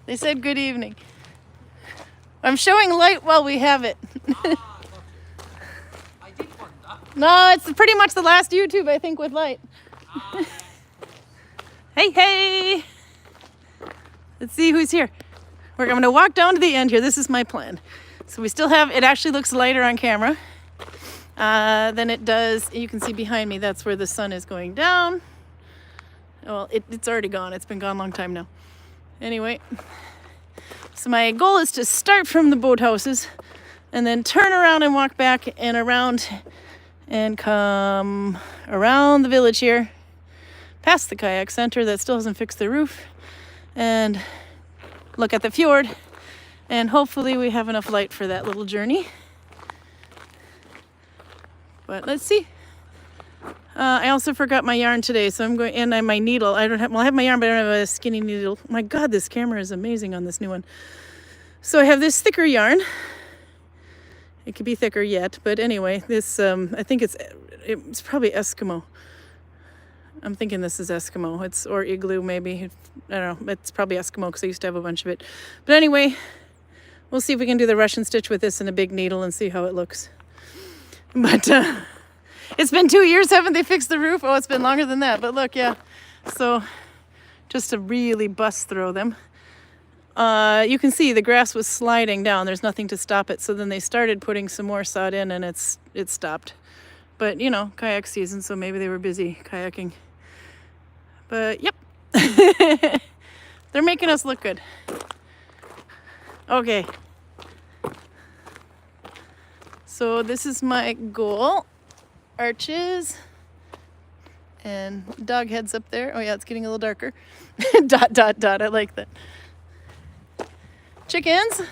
They said good evening. I'm showing light while we have it. I did wonder. No, it's pretty much the last YouTube, I think, with light. Hey, hey! Let's see who's here. I'm going to walk down to the end here. This is my plan. So we still have, it actually looks lighter on camera than it does. You can see behind me, that's where the sun is going down. Well, it's already gone. It's been gone a long time now. Anyway, so my goal is to start from the boathouses and then turn around and walk back and around and come around the village here, past the kayak center that still hasn't fixed the roof, and look at the fjord, and hopefully we have enough light for that little journey. But let's see. I also forgot my yarn today, so I'm going, and my needle. I have my yarn, but I don't have a skinny needle. My God, this camera is amazing on this new one. So I have this thicker yarn. It could be thicker yet, but anyway, this, I think it's probably Eskimo. I'm thinking this is Eskimo. Or Igloo maybe. I don't know. It's probably Eskimo because I used to have a bunch of it. But anyway, we'll see if we can do the Russian stitch with this and a big needle and see how it looks. But it's been 2 years, haven't they fixed the roof? Oh, it's been longer than that. But look, yeah. So just to really bust throw them. You can see the grass was sliding down. There's nothing to stop it. So then they started putting some more sod in and it stopped. But, you know, kayak season, so maybe they were busy kayaking. But, yep. They're making us look good. Okay. So this is my goal. Arches. And dog heads up there. Oh, yeah, it's getting a little darker. Dot, dot, dot. I like that. Chickens.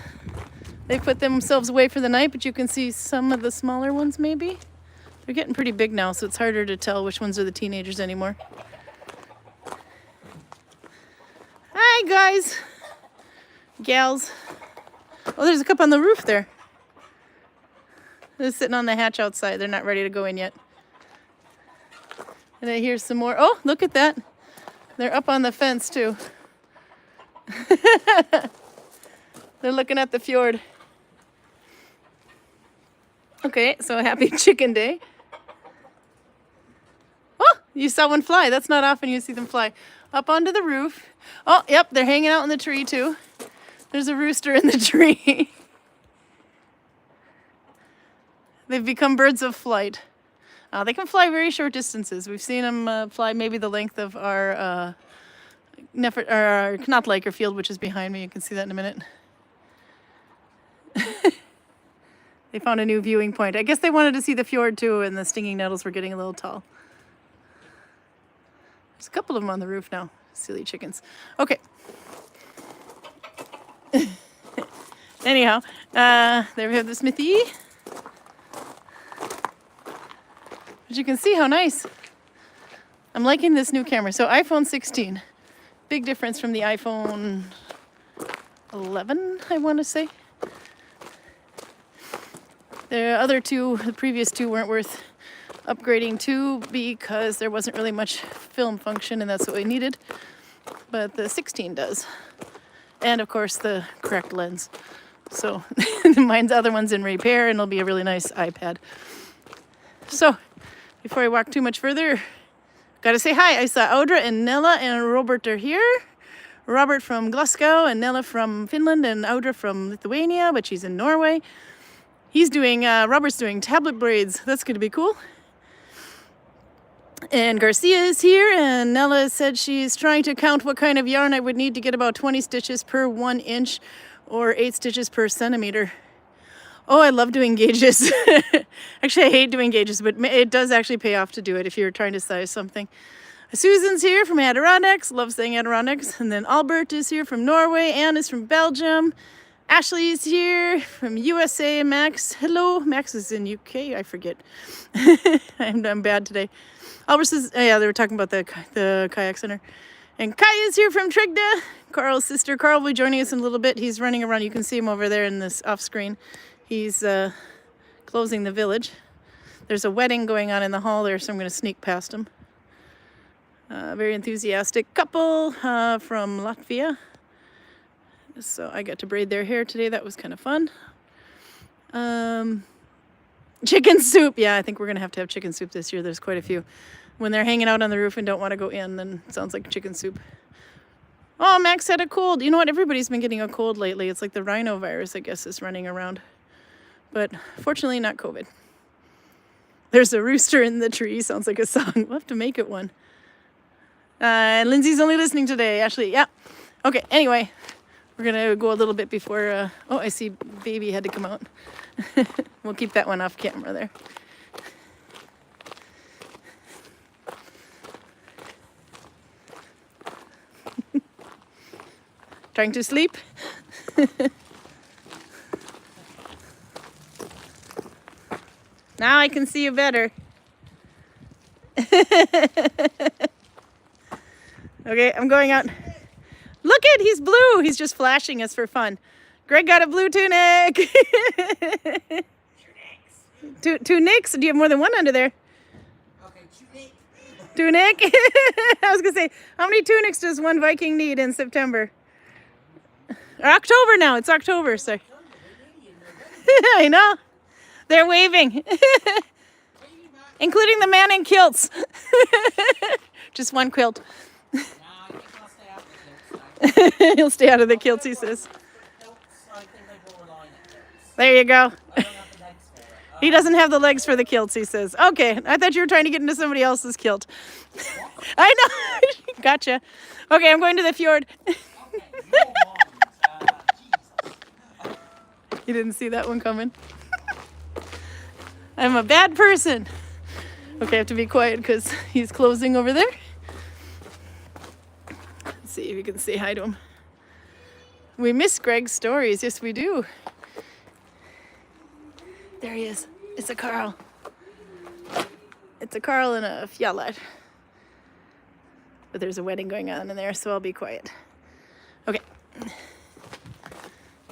They put themselves away for the night, but you can see some of the smaller ones maybe. They're getting pretty big now, so it's harder to tell which ones are the teenagers anymore. Hi, guys. Gals. Oh, there's a couple on the roof there. They're sitting on the hatch outside. They're not ready to go in yet. And I hear some more. Oh, look at that. They're up on the fence, too. They're looking at the fjord. Okay, so happy chicken day. Oh, you saw one fly. That's not often you see them fly. Up onto the roof. Oh, yep, they're hanging out in the tree too. There's a rooster in the tree. They've become birds of flight. They can fly very short distances. We've seen them fly maybe the length of our Knotliker field, which is behind me. You can see that in a minute. They found a new viewing point. I guess they wanted to see the fjord too, and the stinging nettles were getting a little tall. There's a couple of them on the roof now. Silly chickens. Okay. Anyhow, there we have the smithy. But you can see how nice. I'm liking this new camera. So iPhone 16. Big difference from the iPhone 11, I want to say. The other two, the previous two, weren't worth upgrading to because there wasn't really much film function, and that's what we needed. But the 16 does. And of course the correct lens. So mine's other one's in repair, and it'll be a really nice iPad. So before I walk too much further, gotta say hi. I saw Audra and Nella and Robert are here. Robert from Glasgow and Nella from Finland and Audra from Lithuania, but she's in Norway. Robert's doing tablet braids. That's going to be cool. And Garcia is here, and Nella said she's trying to count what kind of yarn I would need to get about 20 stitches per 1 inch or 8 stitches per centimeter. Oh, I love doing gauges. Actually, I hate doing gauges, but it does actually pay off to do it if you're trying to size something. Susan's here from Adirondacks. Love saying Adirondacks. And then Albert is here from Norway. Anne is from Belgium. Ashley's here from USA. Max, hello. Max is in UK. I forget. I'm bad today. Albert says, oh yeah, they were talking about the kayak center. And Kai is here from Trigda. Carl's sister. Carl will be joining us in a little bit. He's running around. You can see him over there in this off screen. He's closing the village. There's a wedding going on in the hall there, so I'm going to sneak past him. Very enthusiastic couple from Latvia. So I got to braid their hair today. That was kind of fun. Chicken soup. Yeah, I think we're going to have chicken soup this year. There's quite a few. When they're hanging out on the roof and don't want to go in, then it sounds like chicken soup. Oh, Max had a cold. You know what? Everybody's been getting a cold lately. It's like the rhinovirus, I guess, is running around. But fortunately, not COVID. There's a rooster in the tree. Sounds like a song. We'll have to make it one. And Lindsay's only listening today. Ashley, yeah. Okay, anyway, we're going to go a little bit before... oh, I see baby had to come out. We'll keep that one off camera there. Trying to sleep? Now I can see you better. Okay, I'm going out. Look it, he's blue. He's just flashing us for fun. Greg got a blue tunic. Two nicks? Do you have more than one under there? Okay, tunic. Tunic? I was going to say, how many tunics does one Viking need in September? Or October now. It's October, sorry. I know. They're waving. Including the man in kilts. Just one quilt. He'll stay out of the kilts, he says. There you go. He doesn't have the legs for the kilts, he says. Okay, I thought you were trying to get into somebody else's kilt. I know. Gotcha. Okay, I'm going to the fjord. You didn't see that one coming. I'm a bad person. Okay, I have to be quiet because he's closing over there. Let's see if you can say hi to him. We miss Greg's stories. Yes, we do. There he is. It's a Karl. It's a Karl and a fjord. But there's a wedding going on in there, so I'll be quiet. Okay.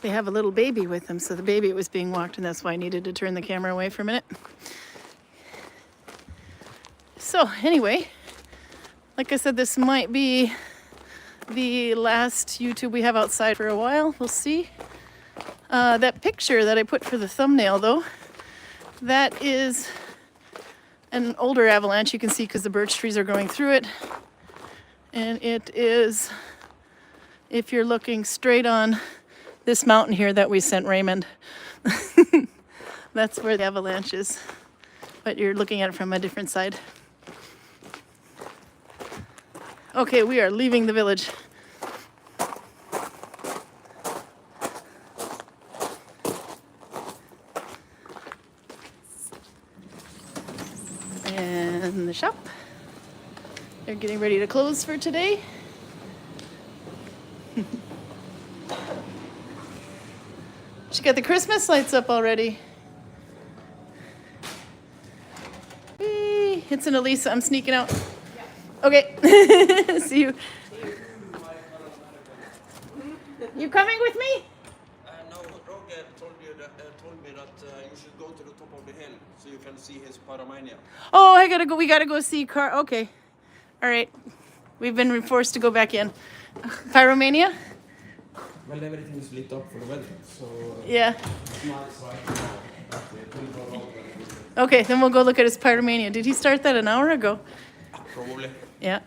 They have a little baby with them, so the baby was being walked, and that's why I needed to turn the camera away for a minute. So anyway, like I said, this might be the last YouTube we have outside for a while. We'll see. That picture that I put for the thumbnail, though, that is an older avalanche. You can see because the birch trees are going through it. And it is, if you're looking straight on this mountain here that we sent Raymond, that's where the avalanche is. But you're looking at it from a different side. Okay, we are leaving the village. And the shop. They're getting ready to close for today. She got the Christmas lights up already. Whee! It's an Elisa. I'm sneaking out. Okay. See you. You coming with me? No, Roger told me that you should go to the top of the hill so you can see his pyromania. Oh, I gotta go. We gotta go see Car. Okay. All right. We've been forced to go back in. Pyromania? Well, everything is lit up for the wedding, so Yeah. it's nice right now. Okay, then we'll go look at his Pyromania. Did he start that an hour ago? Probably. Yeah.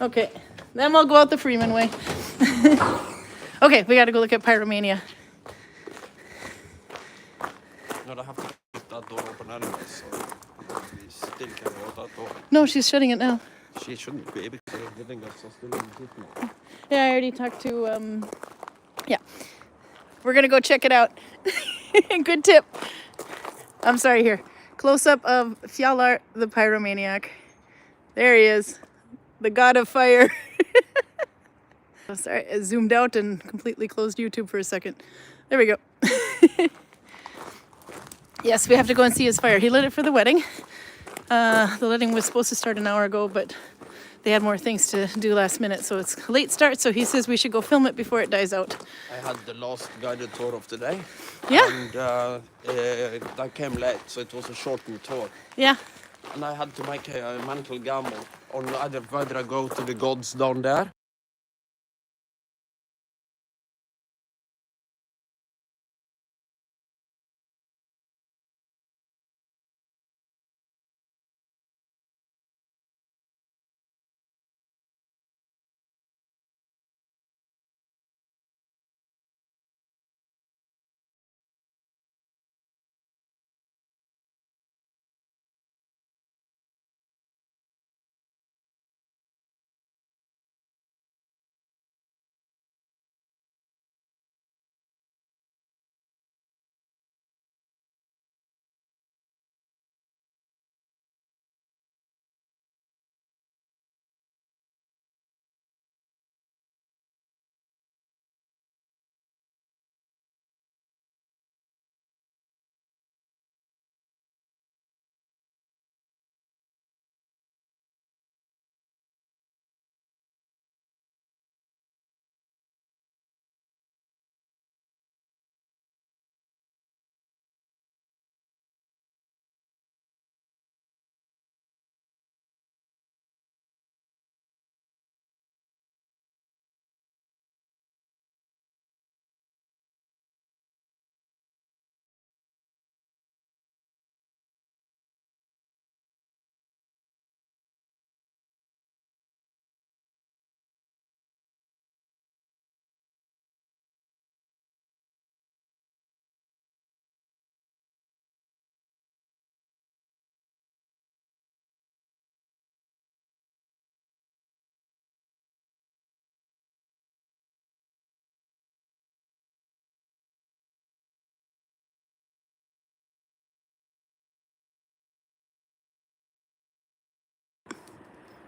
Okay. Then we'll go out the Freeman way. Okay, we gotta go look at Pyromania. No, I have to keep that door open anyway, so we still can go out that door. No, she's shutting it now. She shouldn't be because the living guests are still in the kitchen. Yeah, I already talked to, yeah. We're gonna go check it out. Good tip. I'm sorry, here. Close up of Fjallar, the pyromaniac. There he is. The god of fire. Oh, sorry, I zoomed out and completely closed YouTube for a second. There we go. Yes, we have to go and see his fire. He lit it for the wedding. The wedding was supposed to start an hour ago, but they had more things to do last minute, so it's a late start. So he says we should go film it before it dies out. I had the last guided tour of the day. Yeah. And I came late, so it was a shortened tour. Yeah. And I had to make a mental gamble on whether I go to the gods down there.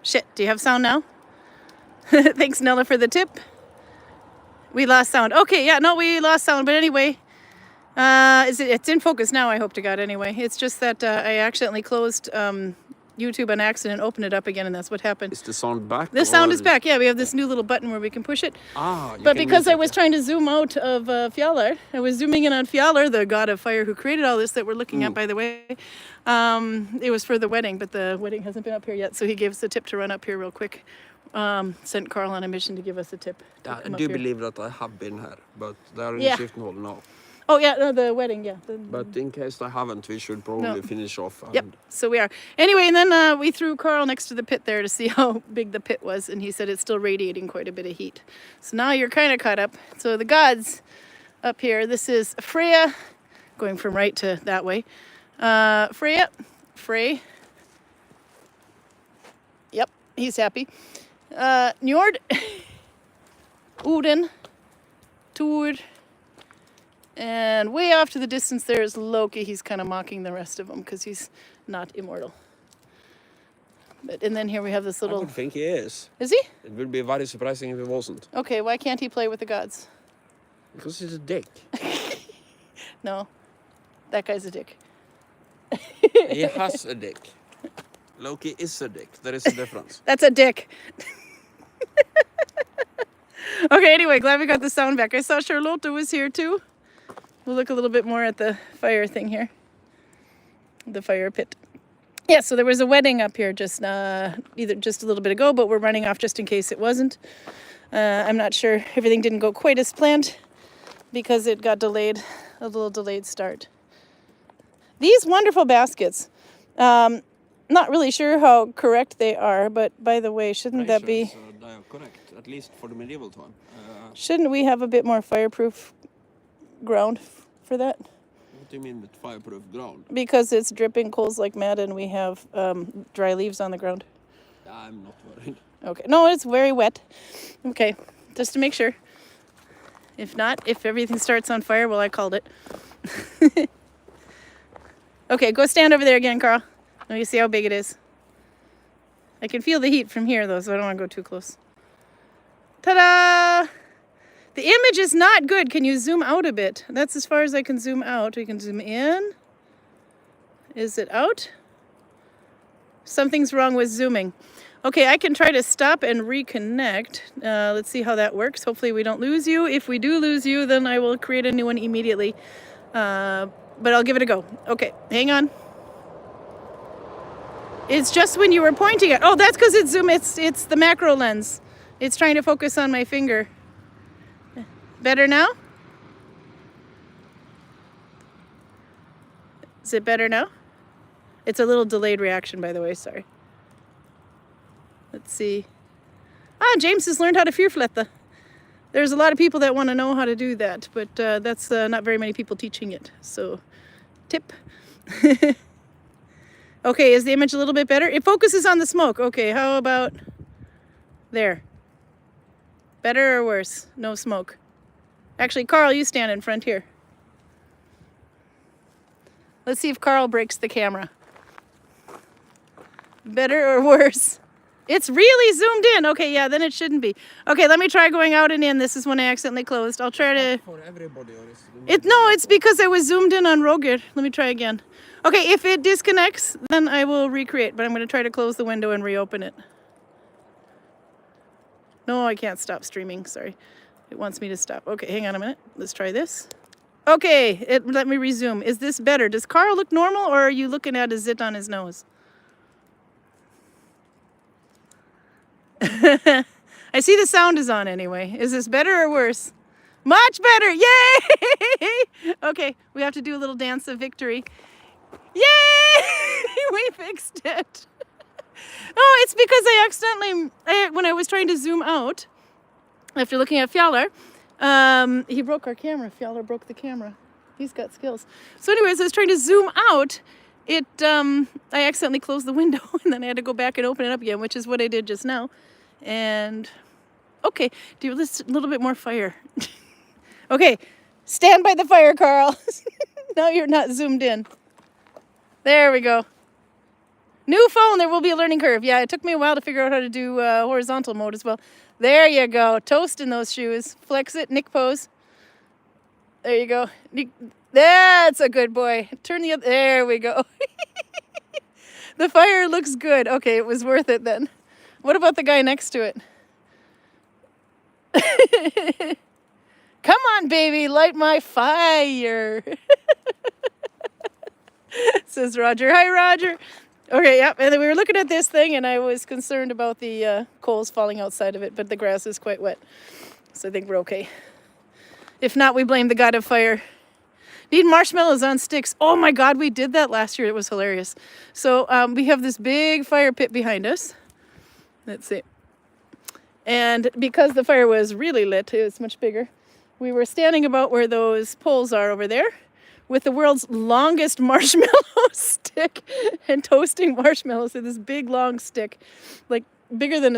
Shit, do you have sound now? Thanks, Nella, for the tip. We lost sound. Okay, yeah, no, we lost sound. But anyway, it's in focus now, I hope to God, anyway. It's just that I accidentally closed YouTube on accident, opened it up again, and that's what happened. Is the sound back? The sound is back, yeah. We have this new little button where we can push it. Ah, but because I was trying to zoom out of Fjallar, I was zooming in on Fjallar, the god of fire who created all this that we're looking at, by the way. It was for the wedding, but the wedding hasn't been up here yet, so he gave us a tip to run up here real quick. Sent Carl on a mission to give us a tip. I do believe that I have been here, but they are in shift hall now. Oh, yeah, no, the wedding, yeah. But in case I haven't, we should probably finish off. And... Yep, so we are. Anyway, and then we threw Carl next to the pit there to see how big the pit was, and he said it's still radiating quite a bit of heat. So now you're kind of caught up. So the gods up here, this is Freya, going from right to that way. Freya, Frey. Yep, he's happy. Njord, Odin, Thor, and way off to the distance there is Loki. He's kind of mocking the rest of them because he's not immortal. And then here we have this little... I don't think he is. Is he? It would be very surprising if he wasn't. Okay, why can't he play with the gods? Because he's a dick. No, that guy's a dick. He has a dick. Loki is a dick. There is a difference. That's a dick. Okay, anyway, glad we got the sound back. I saw Charlotte was here too. We'll look a little bit more at the fire thing here. The fire pit. Yeah, so there was a wedding up here just a little bit ago, but we're running off just in case it wasn't. I'm not sure. Everything didn't go quite as planned because it got delayed, a little delayed start. These wonderful baskets. Not really sure how correct they are, but by the way, shouldn't that be... They are correct, at least for the medieval time. Shouldn't we have a bit more fireproof ground for that? What do you mean with fireproof ground? Because it's dripping coals like mad and we have dry leaves on the ground. I'm not worried. Okay. No, it's very wet. Okay, just to make sure. If not, if everything starts on fire, well, I called it. Okay, go stand over there again, Carl. Let me see how big it is. I can feel the heat from here, though, so I don't want to go too close. Ta-da! The image is not good. Can you zoom out a bit? That's as far as I can zoom out. We can zoom in. Is it out? Something's wrong with zooming. Okay, I can try to stop and reconnect. Let's see how that works. Hopefully we don't lose you. If we do lose you, then I will create a new one immediately. But I'll give it a go. Okay, hang on. It's just when you were pointing it. Oh, that's because it's zoom. It's the macro lens. It's trying to focus on my finger. Better now? Is it better now? It's a little delayed reaction, by the way. Sorry. Let's see. James has learned how to fjordflette. There's a lot of people that want to know how to do that, but that's not very many people teaching it. So, tip. Okay, is the image a little bit better? It focuses on the smoke. Okay, how about there? Better or worse? No smoke. Actually, Carl, you stand in front here. Let's see if Carl breaks the camera. Better or worse? It's really zoomed in. Okay, yeah, then it shouldn't be. Okay, let me try going out and in. This is when I accidentally closed. I'll try to... For everybody, or is No, it's because I was zoomed in on Roger. Let me try again. Okay, if it disconnects, then I will recreate, but I'm going to try to close the window and reopen it. No, I can't stop streaming. Sorry. It wants me to stop. Okay, hang on a minute. Let's try this. Okay, let me resume. Is this better? Does Carl look normal, or are you looking at a zit on his nose? I see the sound is on anyway. Is this better or worse? Much better! Yay! Okay, we have to do a little dance of victory. Yay! We fixed it. Oh, it's because I accidentally, when I was trying to zoom out, after looking at Fjallar, he broke our camera. Fjallar broke the camera. He's got skills. So anyways, I was trying to zoom out. I accidentally closed the window, and then I had to go back and open it up again, which is what I did just now. And, okay, do a little bit more fire. Okay, stand by the fire, Carl. Now you're not zoomed in. There we go. New phone, there will be a learning curve. Yeah, it took me a while to figure out how to do horizontal mode as well. There you go. Toast in those shoes. Flex it, Nick pose. There you go. That's a good boy. Turn the other, there we go. The fire looks good. Okay, it was worth it then. What about the guy next to it? Come on, baby, light my fire. Says Roger. Hi, Roger. Okay, yep. And then we were looking at this thing, and I was concerned about the coals falling outside of it, but the grass is quite wet. So I think we're okay. If not, we blame the god of fire. Need marshmallows on sticks. Oh my God, we did that last year. It was hilarious. So we have this big fire pit behind us. Let's see. And because the fire was really lit, it was much bigger. We were standing about where those poles are over there with the world's longest marshmallow stick and toasting marshmallows with this big long stick, like longer than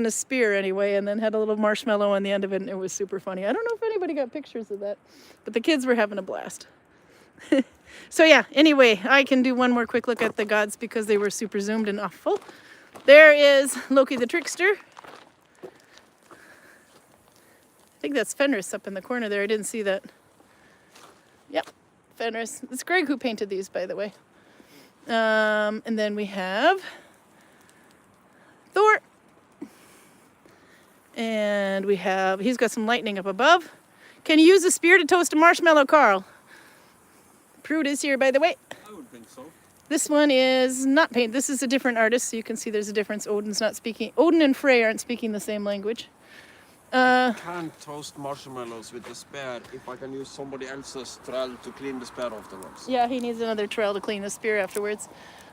a spear anyway, and then had a little marshmallow on the end of it, and it was super funny. I don't know if anybody got pictures of that, but the kids were having a blast. So yeah, anyway, I can do one more quick look at the gods because they were super zoomed and awful. There is Loki the Trickster. I think that's Fenris up in the corner there. I didn't see that. Yep, Fenris. It's Greg who painted these, by the way. And then we have Thor. And he's got some lightning up above. Can you use a spear to toast a marshmallow, Carl? Prude is here, by the way. I would think so. This one is not painted. This is a different artist, so you can see there's a difference. Odin and Frey aren't speaking the same language. I can't toast marshmallows with the spear if I can use somebody else's trowel to clean the spear afterwards. Yeah, he needs another trowel to clean the spear afterwards.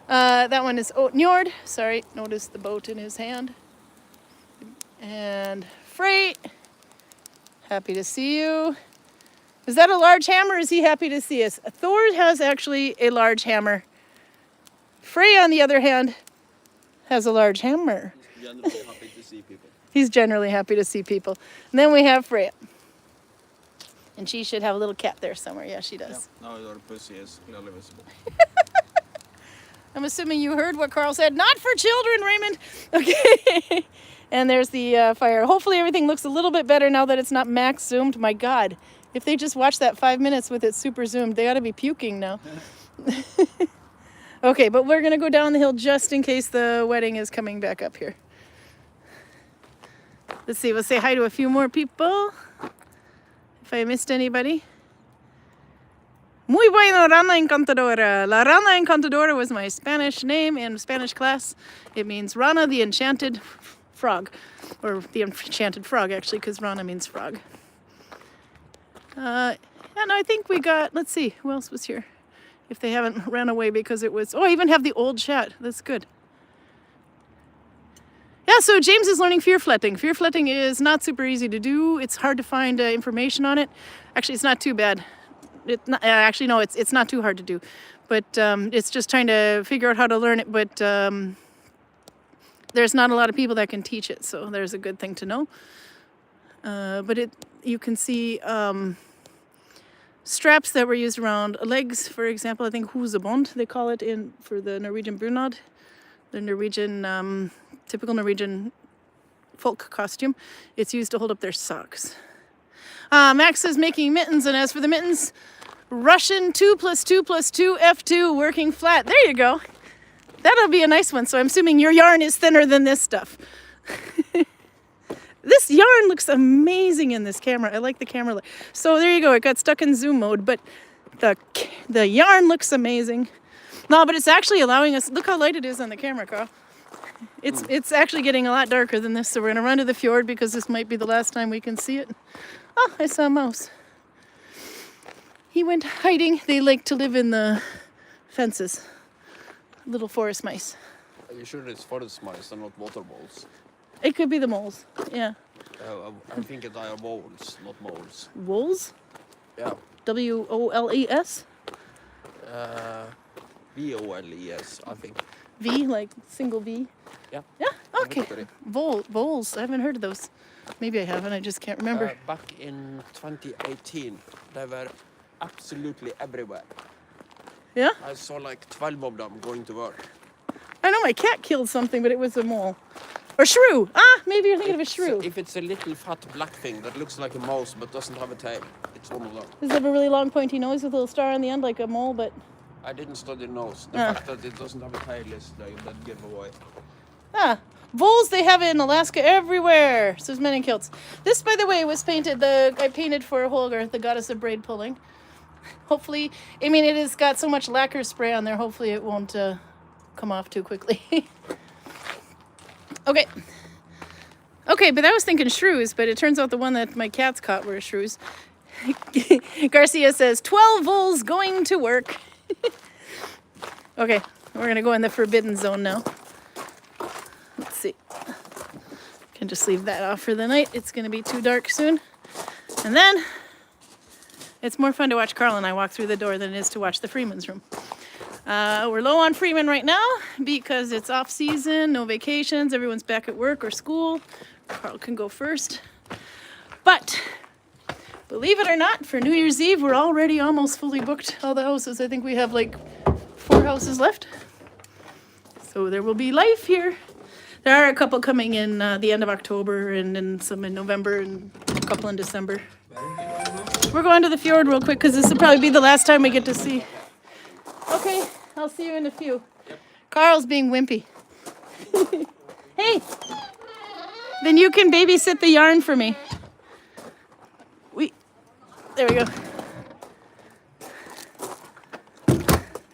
That one is Njord. Sorry, notice the boat in his hand. And Frey, happy to see you. Is that a large hammer? Is he happy to see us? Thor has actually a large hammer. Frey, on the other hand, has a large hammer. He's generally happy to see people. He's generally happy to see people. And then we have Freya. And she should have a little cat there somewhere. Yeah, she does. Yeah, now your pussy is clearly visible. I'm assuming you heard what Carl said. Not for children, Raymond. Okay. And there's the fire. Hopefully everything looks a little bit better now that it's not max zoomed. My God. If they just watch that 5 minutes with it super zoomed, they ought to be puking now. Okay, but we're going to go down the hill just in case the wedding is coming back up here. Let's see, we'll say hi to a few more people. If I missed anybody. Muy bueno, rana encantadora. La rana encantadora was my Spanish name in Spanish class. It means Rana, the enchanted frog. Or the enchanted frog, actually, because rana means frog. And I think we got, let's see, who else was here? If they haven't ran away because it was, oh, I even have the old chat. That's good. Yeah, so James is learning fear fletting. Fear fletting is not super easy to do. It's hard to find information on it. Actually, it's not too bad. Actually, no, it's not too hard to do. But it's just trying to figure out how to learn it. But there's not a lot of people that can teach it. So there's a good thing to know. But you can see straps that were used around legs, for example. I think husebånd, they call it for the Norwegian bunad. The Norwegian, typical Norwegian folk costume. It's used to hold up their socks. Max is making mittens, and as for the mittens, Russian 2 + 2 + 2 F2 working flat. There you go. That'll be a nice one. So I'm assuming your yarn is thinner than this stuff. This yarn looks amazing in this camera. I like the camera. So there you go. It got stuck in zoom mode, but the yarn looks amazing. No, but it's actually allowing us, look how light it is on the camera, Carl. It's actually getting a lot darker than this, so we're gonna run to the fjord because this might be the last time we can see it. Oh, I saw a mouse. He went hiding. They like to live in the fences. Little forest mice. Are you sure it's forest mice and not water moles? It could be the moles, yeah. I think they are voles, not moles. Woles? Yeah. W-O-L-E-S? V-O-L-E-S, I think. V, like single V? Yeah. Yeah, okay. Voles, I haven't heard of those. Maybe I haven't, I just can't remember. Back in 2018, they were absolutely everywhere. Yeah? I saw like 12 of them going to work. I know my cat killed something, but it was a mole. Or shrew. Ah, maybe you're thinking of a shrew. If it's a little fat black thing that looks like a mouse but doesn't have a tail, it's one of them. Does it have a really long pointy nose with a little star on the end like a mole, but... I didn't study nose. The fact that it doesn't have a tail is the giveaway. Ah, voles they have in Alaska everywhere. So there's many kilts. This, by the way, was painted. I painted for Holger, the goddess of braid pulling. Hopefully, I mean, it has got so much lacquer spray on there. Hopefully, it won't come off too quickly. Okay. Okay, but I was thinking shrews, but it turns out the one that my cats caught were shrews. Garcia says 12 voles going to work. Okay, we're gonna go in the forbidden zone now. Let's see. Can just leave that off for the night. It's gonna be too dark soon. And then it's more fun to watch Carl and I walk through the door than it is to watch the Freeman's room. We're low on Freeman right now because it's off season, no vacations, everyone's back at work or school. Carl can go first. But believe it or not, for New Year's Eve, we're already almost fully booked all the houses. I think we have like 4 houses left. So there will be life here. There are a couple coming in the end of October and then some in November and a couple in December. We're going to the fjord real quick because this will probably be the last time we get to see. Okay, I'll see you in a few. Yep. Carl's being wimpy. Hey, then you can babysit the yarn for me. There we go.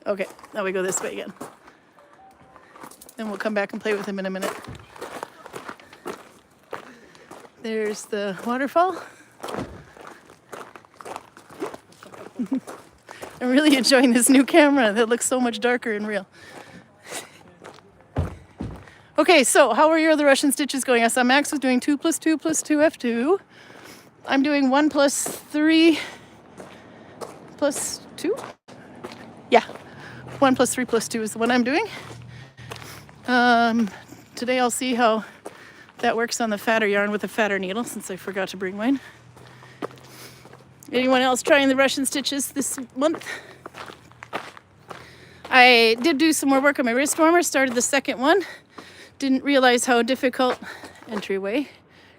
Okay, now we go this way again. Then we'll come back and play with him in a minute. There's the waterfall. I'm really enjoying this new camera that looks so much darker and real. Okay, so how are your other Russian stitches going? I saw Max was doing 2 + 2 + 2 F2. I'm doing 1 + 3 + 2. Yeah, 1 + 3 + 2 is the one I'm doing. Today I'll see how that works on the fatter yarn with a fatter needle since I forgot to bring mine. Anyone else trying the Russian stitches this month? I did do some more work on my wrist warmer, started the second one. Didn't realize how difficult, entryway,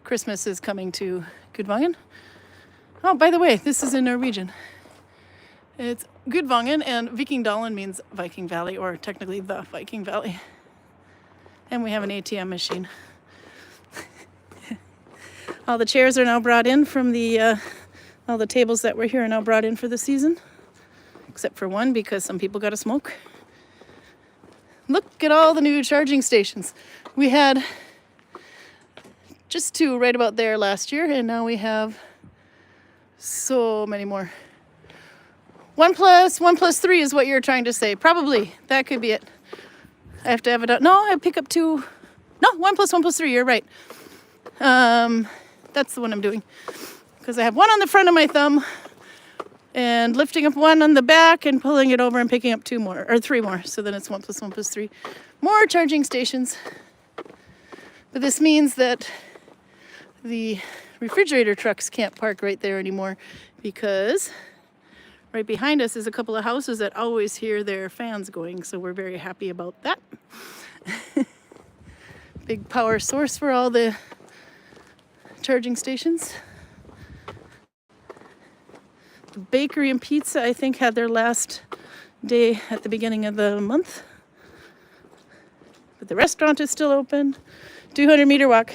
Christmas is coming to Gudvangen. Oh, by the way, this is in Norwegian. It's Gudvangen, and Viking Nalbinding means Viking Valley, or technically the Viking Valley. And we have an ATM machine. All the chairs are now brought in from the, all the tables that were here are now brought in for the season. except for one because some people got to smoke. Look at all the new charging stations. We had just 2 right about there last year, and now we have so many more. 1 plus 1 plus 3 is what you're trying to say. Probably. That could be it. I have to have it out. No, I pick up 2. No, 1 plus 1 plus 3. You're right. That's the one I'm doing. Because I have 1 on the front of my thumb and lifting up 1 on the back and pulling it over and picking up 2 more, or 3 more. So then it's 1 plus 1 plus 3. More charging stations. But this means that the refrigerator trucks can't park right there anymore because right behind us is a couple of houses that always hear their fans going. So we're very happy about that. Big power source for all the charging stations. The bakery and pizza, I think, had their last day at the beginning of the month. But the restaurant is still open. 200-meter walk.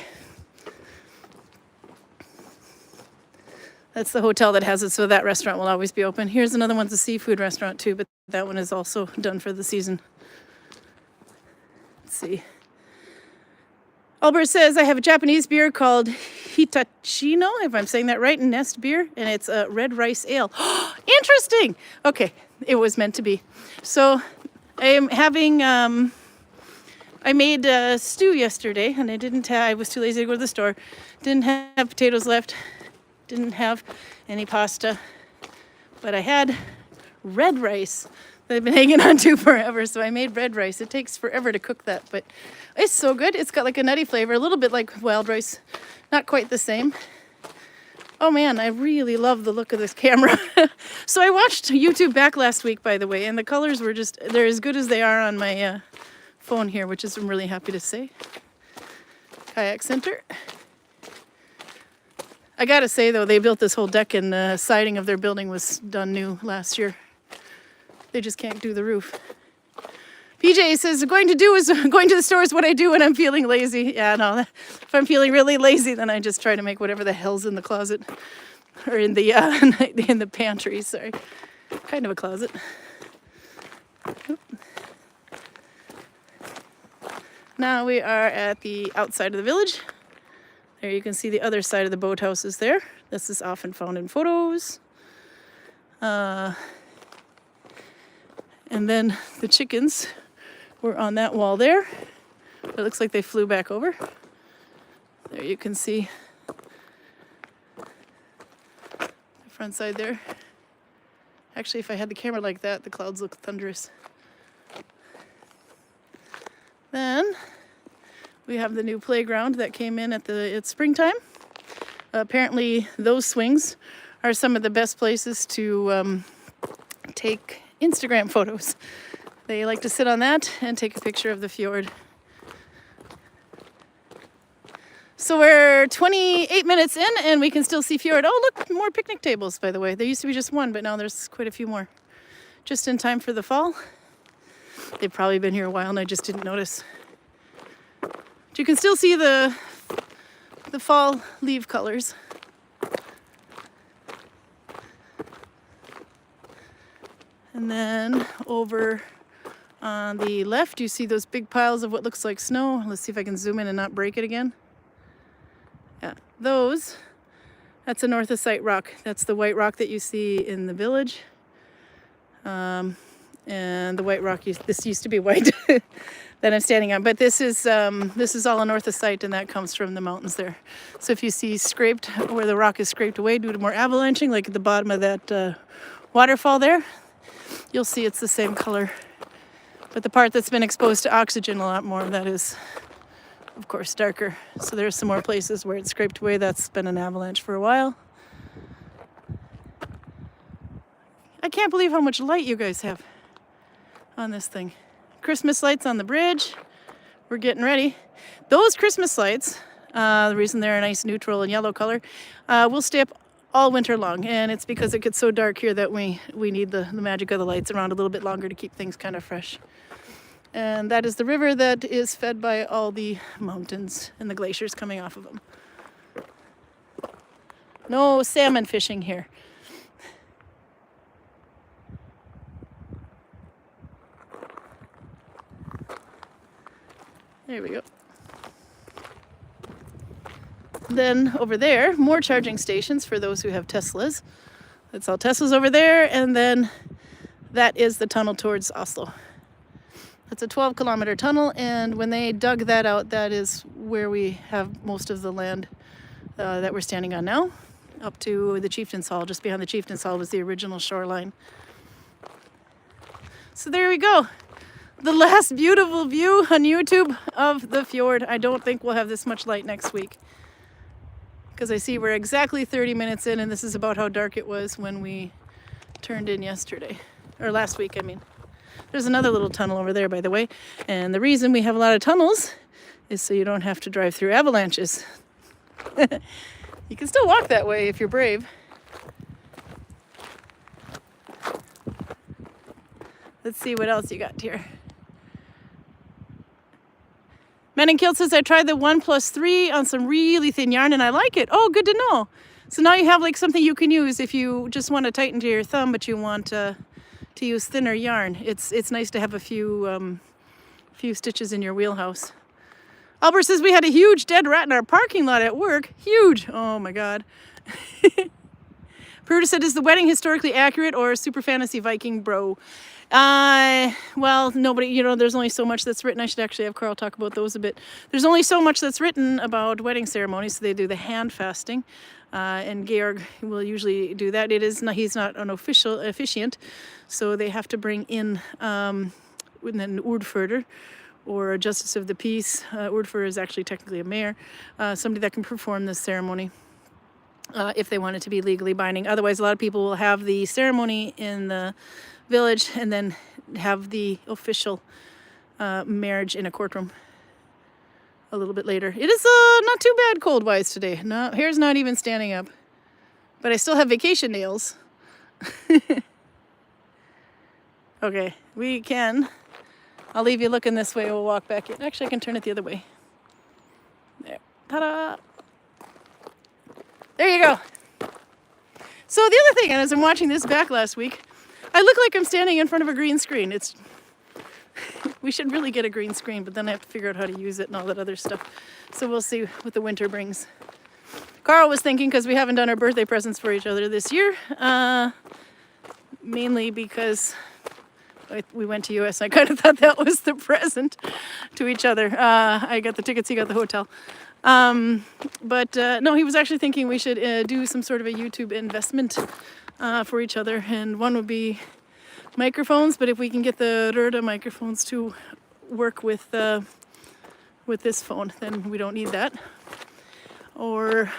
That's the hotel that has it, so that restaurant will always be open. Here's another one's a seafood restaurant too, but that one is also done for the season. Let's see. Albert says, I have a Japanese beer called Hitachino, if I'm saying that right, Nest beer, and it's a red rice ale. Interesting! Okay, it was meant to be. So I am having, I made stew yesterday, and I was too lazy to go to the store. Didn't have potatoes left. Didn't have any pasta. But I had red rice that I've been hanging on to forever, so I made red rice. It takes forever to cook that, but it's so good. It's got like a nutty flavor, a little bit like wild rice. Not quite the same. Oh man, I really love the look of this camera. So I watched YouTube back last week, by the way, and the colors were just, they're as good as they are on my phone here, which is I'm really happy to say. Kayak Center. I gotta say though, they built this whole deck and the siding of their building was done new last year. They just can't do the roof. PJ says, going to the store is what I do when I'm feeling lazy. Yeah, no, if I'm feeling really lazy, then I just try to make whatever the hell's in the closet or in the in the pantry. Sorry, kind of a closet. Oop. Now we are at the outside of the village. There you can see the other side of the boathouses there. This is often found in photos. And then the chickens were on that wall there. It looks like they flew back over. There you can see the front side there. Actually, if I had the camera like that, the clouds look thunderous. Then we have the new playground that came in at springtime. Apparently those swings are some of the best places to take Instagram photos. They like to sit on that and take a picture of the fjord. So we're 28 minutes in and we can still see fjord. Oh, look, more picnic tables, by the way. There used to be just one, but now there's quite a few more. Just in time for the fall. They've probably been here a while and I just didn't notice. But you can still see the fall leaf colors. And then over on the left, you see those big piles of what looks like snow. Let's see if I can zoom in and not break it again. Yeah, that's a northosite rock. That's the white rock that you see in the village. And the white rock, this used to be white that I'm standing on. But this is all a northosite, and that comes from the mountains there. So if you see scraped, where the rock is scraped away due to more avalanching, like at the bottom of that waterfall there, you'll see it's the same color. But the part that's been exposed to oxygen a lot more, that is, of course, darker. So there's some more places where it's scraped away. That's been an avalanche for a while. I can't believe how much light you guys have on this thing. Christmas lights on the bridge. We're getting ready. Those Christmas lights, the reason they're a nice neutral and yellow color, will stay up all winter long, and it's because it gets so dark here that we need the magic of the lights around a little bit longer to keep things kind of fresh. And that is the river that is fed by all the mountains and the glaciers coming off of them. No salmon fishing here. There we go. Then over there, more charging stations for those who have Teslas. That's all Teslas over there, and then that is the tunnel towards Oslo. It's a 12-kilometer tunnel, and when they dug that out, that is where we have most of the land that we're standing on now, up to the Chieftain's Hall. Just behind the Chieftain's Hall was the original shoreline. So there we go. The last beautiful view on YouTube of the fjord. I don't think we'll have this much light next week, because I see we're exactly 30 minutes in, and this is about how dark it was when we turned in yesterday, or last week, I mean. There's another little tunnel over there, by the way, and the reason we have a lot of tunnels is so you don't have to drive through avalanches. You can still walk that way if you're brave. Let's see what else you got here. Men in Kilt says, I tried the 1+3 on some really thin yarn and I like it. Oh, good to know. So now you have like something you can use if you just want to tighten to your thumb, but you want to use thinner yarn. It's nice to have a few stitches in your wheelhouse. Albert says, we had a huge dead rat in our parking lot at work. Huge. Oh my God. Peruta said, is the wedding historically accurate or super fantasy Viking bro? Well, nobody, there's only so much that's written. I should actually have Karl talk about those a bit. There's only so much that's written about wedding ceremonies. So they do the hand fasting, and Georg will usually do that. He's not an officiant, so they have to bring in an ordförder, or a justice of the peace. Ordförder is actually technically a mayor, somebody that can perform this ceremony. If they want it to be legally binding. Otherwise, a lot of people will have the ceremony in the village and then have the official marriage in a courtroom a little bit later. It is not too bad cold-wise today. No, hair's not even standing up. But I still have vacation nails. Okay, we can. I'll leave you looking this way. We'll walk back in. Actually, I can turn it the other way. There. Ta-da! There you go. So the other thing, as I'm watching this back last week, I look like I'm standing in front of a green screen. We should really get a green screen, but then I have to figure out how to use it and all that other stuff. So we'll see what the winter brings. Karl was thinking, because we haven't done our birthday presents for each other this year, mainly because we went to US. I kind of thought that was the present to each other. I got the tickets, he got the hotel. But no, he was actually thinking we should do some sort of a YouTube investment for each other, and one would be microphones, but if we can get the Röda microphones to work with this phone, then we don't need that. Or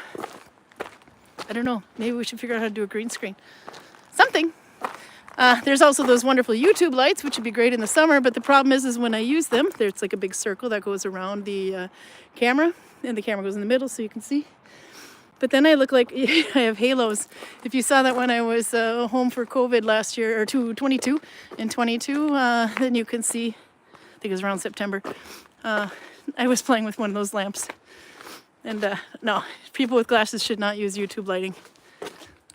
I don't know, maybe we should figure out how to do a green screen. Something. There's also those wonderful YouTube lights, which would be great in the summer, but the problem is when I use them, there's like a big circle that goes around the camera, and the camera goes in the middle so you can see. But then I look like I have halos. If you saw that when I was home for COVID last year, or 22, then you can see, I think it was around September, I was playing with one of those lamps. And no, people with glasses should not use YouTube lighting.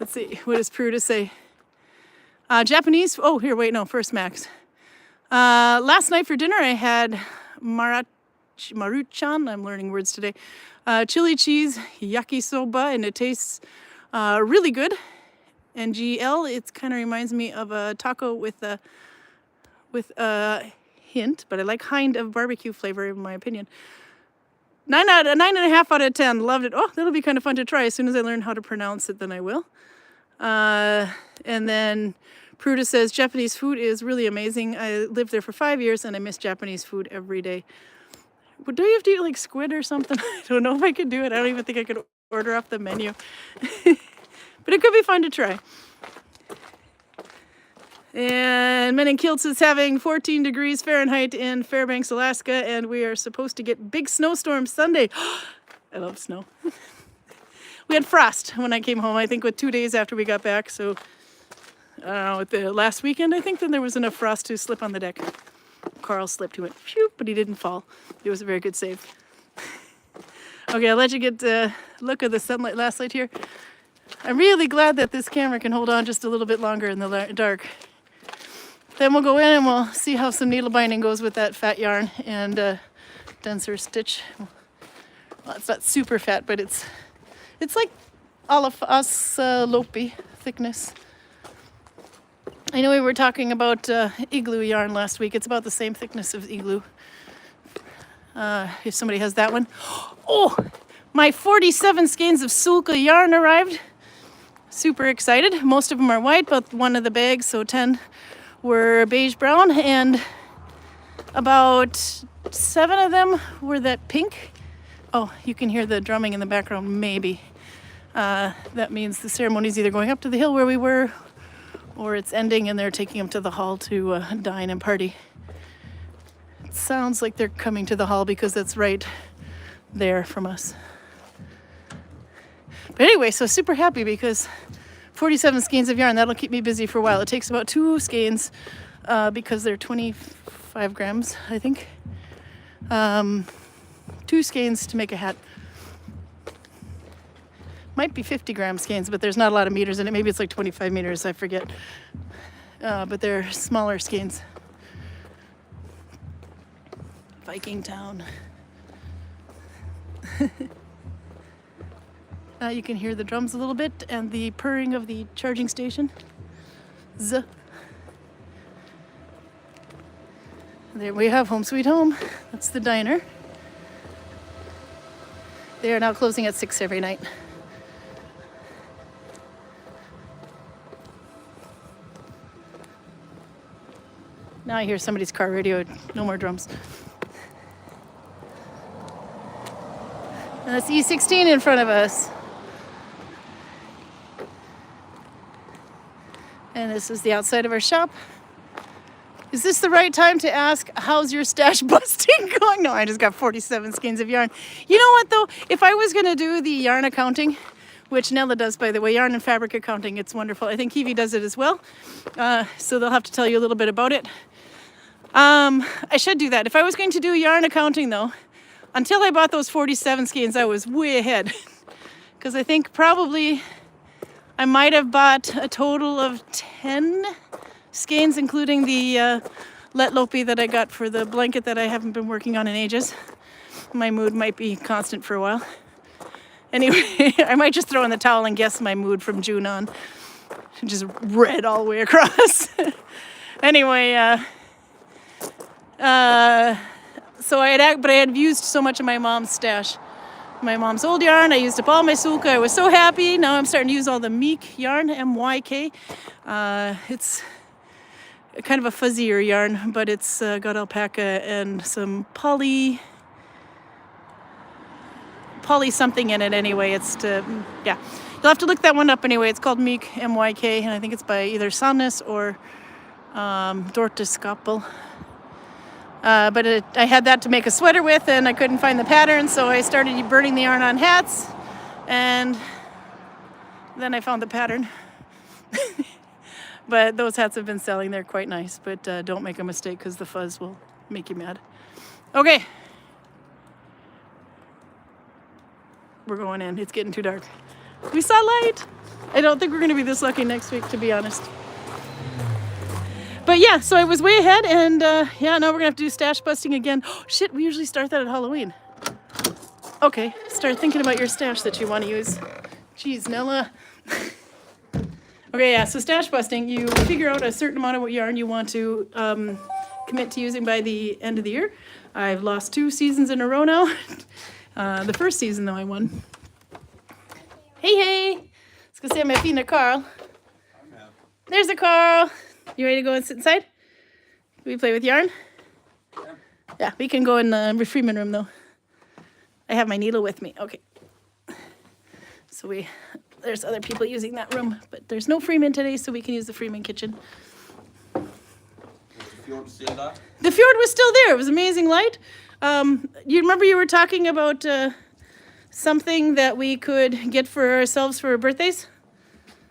Let's see, what does Peruta say? Japanese, oh, here, wait, no, first Max. Last night for dinner I had Maruchan, I'm learning words today, chili cheese yakisoba, and it tastes really good. And GL, it kind of reminds me of a taco with a hint, but I like kind of barbecue flavor in my opinion. 9.5 out of 10, loved it. Oh, that'll be kind of fun to try. As soon as I learn how to pronounce it, then I will. And then Peruta says, Japanese food is really amazing. I lived there for 5 years and I miss Japanese food every day. But do you have to eat like squid or something? I don't know if I could do it. I don't even think I could order off the menu. But it could be fun to try. And Men in Kilts is having 14 degrees Fahrenheit in Fairbanks, Alaska, and we are supposed to get big snowstorms Sunday. I love snow. We had frost when I came home, I think, with 2 days after we got back. So, I don't know, at the last weekend, I think, then there was enough frost to slip on the deck. Karl slipped, he went, phew, but he didn't fall. It was a very good save. Okay, I'll let you get a look at the sunlight last light here. I'm really glad that this camera can hold on just a little bit longer in the dark. Then we'll go in and we'll see how some needle binding goes with that fat yarn, and denser stitch. Well, it's not super fat, but it's like all of us Lopi thickness. I know we were talking about igloo yarn last week. It's about the same thickness of igloo. If somebody has that one. Oh, my 47 skeins of sulka yarn arrived. Super excited. Most of them are white, but one of the bags, so 10 were beige brown, and about 7 of them were that pink. Oh, you can hear the drumming in the background, maybe. That means the ceremony is either going up to the hill where we were, or it's ending and they're taking them to the hall to dine and party. It sounds like they're coming to the hall because that's right there from us. But anyway, so super happy because 47 skeins of yarn, that'll keep me busy for a while. It takes about 2 skeins because they're 25 grams, I think. 2 skeins to make a hat. Might be 50 gram skeins, but there's not a lot of meters in it. Maybe it's like 25 meters, I forget. But they're smaller skeins. Viking town. You can hear the drums a little bit and the purring of the charging station. Z. There we have Home Sweet Home. That's the diner. They are now closing at 6 every night. Now I hear somebody's car radio. No more drums. And that's E16 in front of us. And this is the outside of our shop. Is this the right time to ask, how's your stash busting going? No, I just got 47 skeins of yarn. You know what, though? If I was going to do the yarn accounting, which Nella does, by the way, yarn and fabric accounting, it's wonderful. I think Kiwi does it as well. So they'll have to tell you a little bit about it. I should do that. If I was going to do yarn accounting, though, until I bought those 47 skeins, I was way ahead. Because I think probably I might have bought a total of 10 skeins, including the let lopi that I got for the blanket that I haven't been working on in ages. My mood might be constant for a while. Anyway, I might just throw in the towel and guess my mood from June on. Just red all the way across. Anyway, so I had used so much of my mom's stash. My mom's old yarn, I used up all my sulka. I was so happy. Now I'm starting to use all the Meek yarn, M-Y-K. It's kind of a fuzzier yarn, but it's got alpaca and some poly something in it anyway. It's yeah. You'll have to look that one up anyway. It's called Meek, M-Y-K, and I think it's by either Sandnes or Dorteskapel. But I had that to make a sweater with, and I couldn't find the pattern, so I started burning the yarn on hats, and then I found the pattern. But those hats have been selling. They're quite nice, but don't make a mistake because the fuzz will make you mad. Okay. We're going in. It's getting too dark. We saw light. I don't think we're going to be this lucky next week, to be honest. But yeah, so I was way ahead, and yeah, now we're going to have to do stash busting again. Oh, shit, we usually start that at Halloween. Okay, start thinking about your stash that you want to use. Jeez, Nella. Okay, yeah, so stash busting, you figure out a certain amount of yarn you want to commit to using by the end of the year. I've lost 2 seasons in a row now. The first season, though, I won. Hey! Let's go say my fina Karl. There's a Karl. You ready to go and sit inside? Can we play with yarn? Yeah, we can go in the Freeman room, though. I have my needle with me. Okay. So there's other people using that room, but there's no Freeman today, so we can use the Freeman kitchen. Was the fjord still there? The fjord was still there. It was amazing light. You remember you were talking about something that we could get for ourselves for our birthdays?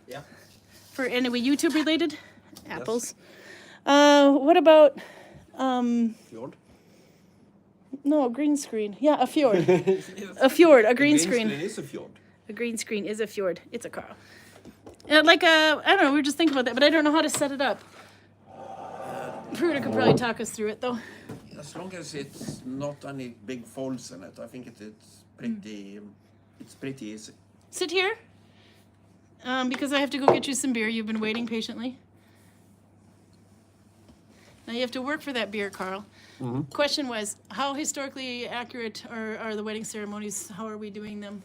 Yeah. For anyway, YouTube related? Apples. Yes. What about Fjord? No, green screen. Yeah, a fjord. A fjord, a green screen. Green screen is a fjord. A green screen is a fjord. It's a Karl. Like I don't know, we were just thinking about that, but I don't know how to set it up. Pruda could probably talk us through it though. As long as it's not any big folds in it, I think it's pretty easy. Sit here, because I have to go get you some beer. You've been waiting patiently. Now you have to work for that beer, Carl. Question was, how historically accurate are the wedding ceremonies? How are we doing them?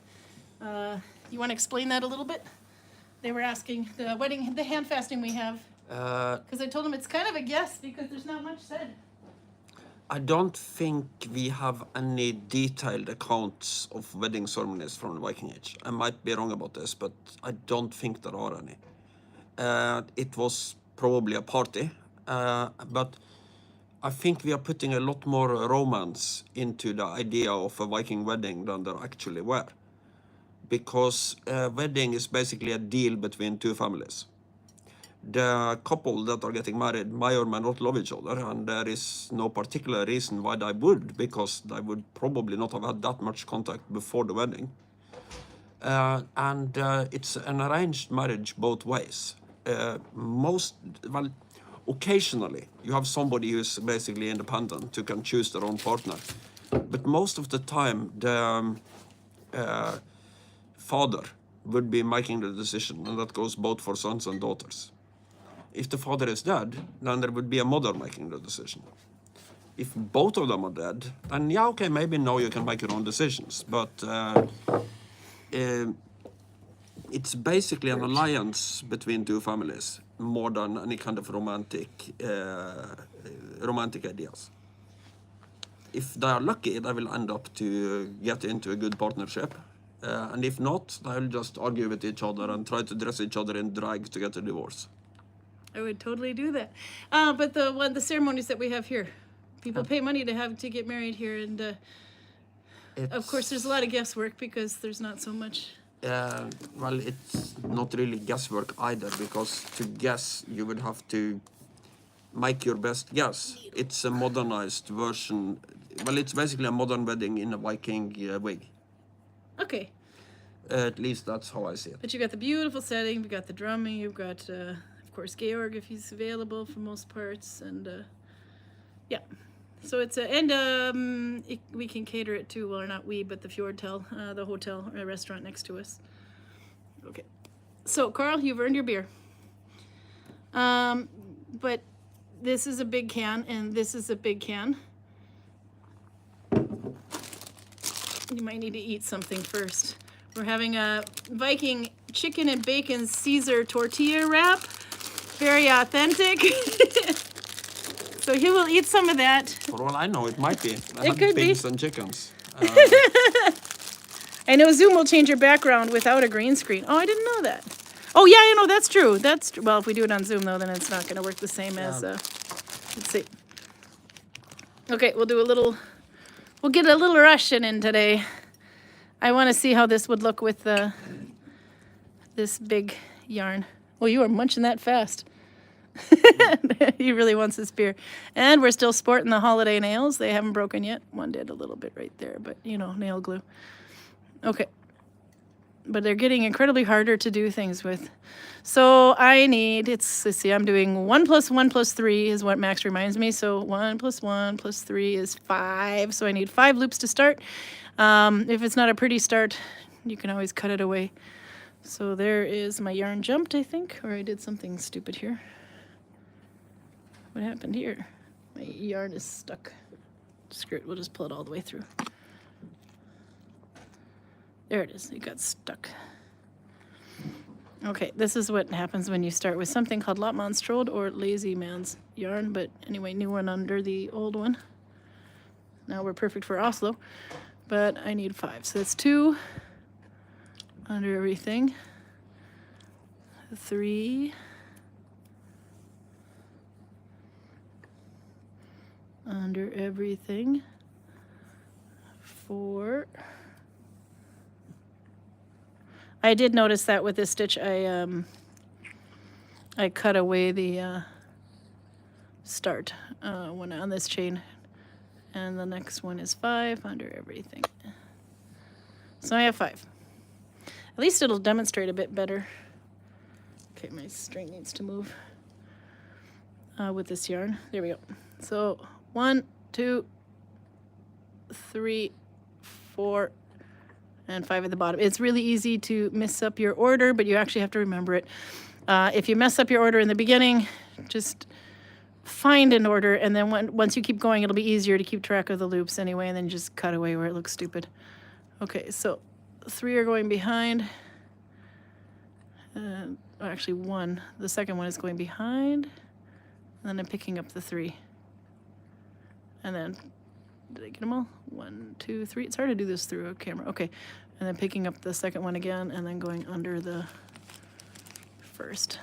You want to explain that a little bit? They were asking the hand fasting we have. Because I told them it's kind of a guess because there's not much said. I don't think we have any detailed accounts of wedding ceremonies from the Viking Age. I might be wrong about this, but I don't think there are any. It was probably a party, but I think we are putting a lot more romance into the idea of a Viking wedding than there actually were. Because a wedding is basically a deal between two families. The couple that are getting married may or may not love each other, and there is no particular reason why they would, because they would probably not have had that much contact before the wedding. It's an arranged marriage both ways. Occasionally you have somebody who's basically independent who can choose their own partner, but most of the time the father would be making the decision, and that goes both for sons and daughters. If the father is dead, then there would be a mother making the decision. If both of them are dead, then yeah, okay, maybe now you can make your own decisions. But it's basically an alliance between two families more than any kind of romantic ideas. If they are lucky, they will end up to get into a good partnership. And if not, they'll just argue with each other and try to dress each other in drag to get a divorce. I would totally do that. But the ceremonies that we have here, people pay money to get married here, and of course there's a lot of guesswork because there's not so much. Well, it's not really guesswork either, because to guess you would have to make your best guess. It's a modernized version. Well, it's basically a modern wedding in a Viking wig. Okay. At least that's how I see it. But you got the beautiful setting, you've got the drumming, you've got, of course, Georg if he's available for most parts, and yeah. So it's we can cater it to, well, not we, but the Fjord, the hotel or restaurant next to us. Okay. So, Carl, you've earned your beer. But this is a big can, and this is a big can. You might need to eat something first. We're having a Viking chicken and bacon Caesar tortilla wrap. Very authentic. So he will eat some of that. For all I know, it might be. I It had could be. pigs and chickens. I know Zoom will change your background without a green screen. Oh, I didn't know that. Oh, yeah, you know, that's true. Well, if we do it on Zoom, though, then it's not going to work the same as, let's see. Okay, we'll get a little Russian in today. I want to see how this would look with this big yarn. Oh, you are munching that fast. He really wants this beer. And we're still sporting the holiday nails. They haven't broken yet. One did a little bit right there, but, you know, nail glue. Okay. But they're getting incredibly harder to do things with. So I need, let's see, I'm doing 1 + 1 + 3 is what Max reminds me. So 1 + 1 + 3 is 5. So I need 5 loops to start. If it's not a pretty start, you can always cut it away. So there is my yarn jumped, I think, or I did something stupid here. What happened here? My yarn is stuck. Screw it, we'll just pull it all the way through. There it is, it got stuck. Okay, this is what happens when you start with something called Lappmanstrode or Lazy Man's yarn, but anyway, new one under the old one. Now we're perfect for Oslo, but I need 5. So that's 2 under everything, 3, under everything, 4. I did notice that with this stitch, I cut away the start when on this chain, and the next one is 5 under everything. So I have 5. At least it'll demonstrate a bit better. Okay, my string needs to move with this yarn. There we go. So 1, 2, 3, 4, and 5 at the bottom. It's really easy to mess up your order, but you actually have to remember it. If you mess up your order in the beginning, just find an order, and then once you keep going, it'll be easier to keep track of the loops anyway, and then just cut away where it looks stupid. Okay, so 3 are going behind. Actually 1. The second one is going behind. And then I'm picking up the 3. And then, did I get them all? 1, 2, 3. It's hard to do this through a camera. Okay, and then picking up the second one again, and then going under the first.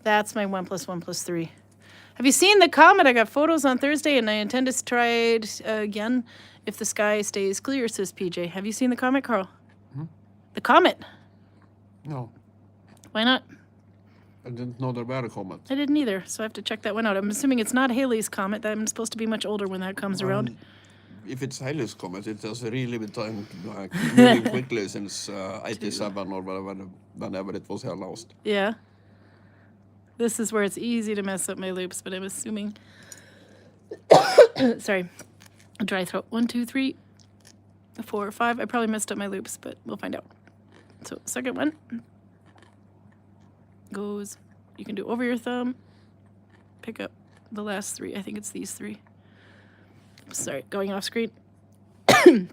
That's my 1 + 1 + 3. Have you seen the comet? I got photos on Thursday, and I intend to try it again if the sky stays clear, says PJ. Have you seen the comet, Carl? Hmm? The comet. No, Why not? I didn't know there were a comet. I didn't either, so I have to check that one out. I'm assuming it's not Halley's comet. I'm supposed to be much older when that comes around. If it's Halley's comet, it has really been time like moving quickly since 87 or whenever it was here last. Yeah. This is where it's easy to mess up my loops, but I'm assuming... Sorry. Dry throat. 1, 2, 3, 4, 5. I probably messed up my loops, but we'll find out. So, second one goes... You can do over your thumb. Pick up the last 3. I think it's these 3. Sorry, going off screen. Let's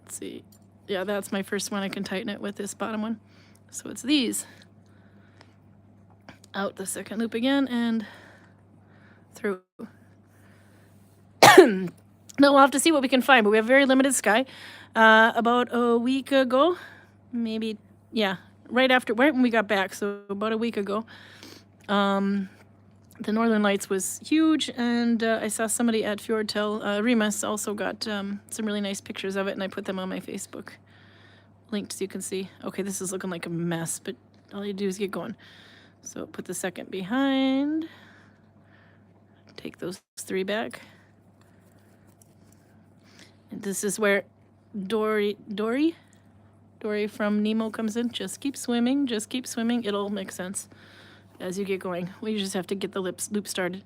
see. Yeah, that's my first one. I can tighten it with this bottom one. So it's these. Out the second loop again and through. No, we'll have to see what we can find, but we have very limited sky. About a week ago, maybe, yeah, right when we got back, so about a week ago, the Northern Lights was huge, and I saw somebody at Fjord Remus also got some really nice pictures of it, and I put them on my Facebook. Linked so you can see. Okay, this is looking like a mess, but all you do is get going. So put the second behind. Take those 3 back. And this is where Dory from Nemo comes in. Just keep swimming, just keep swimming. It'll make sense as you get going. We just have to get the loop started.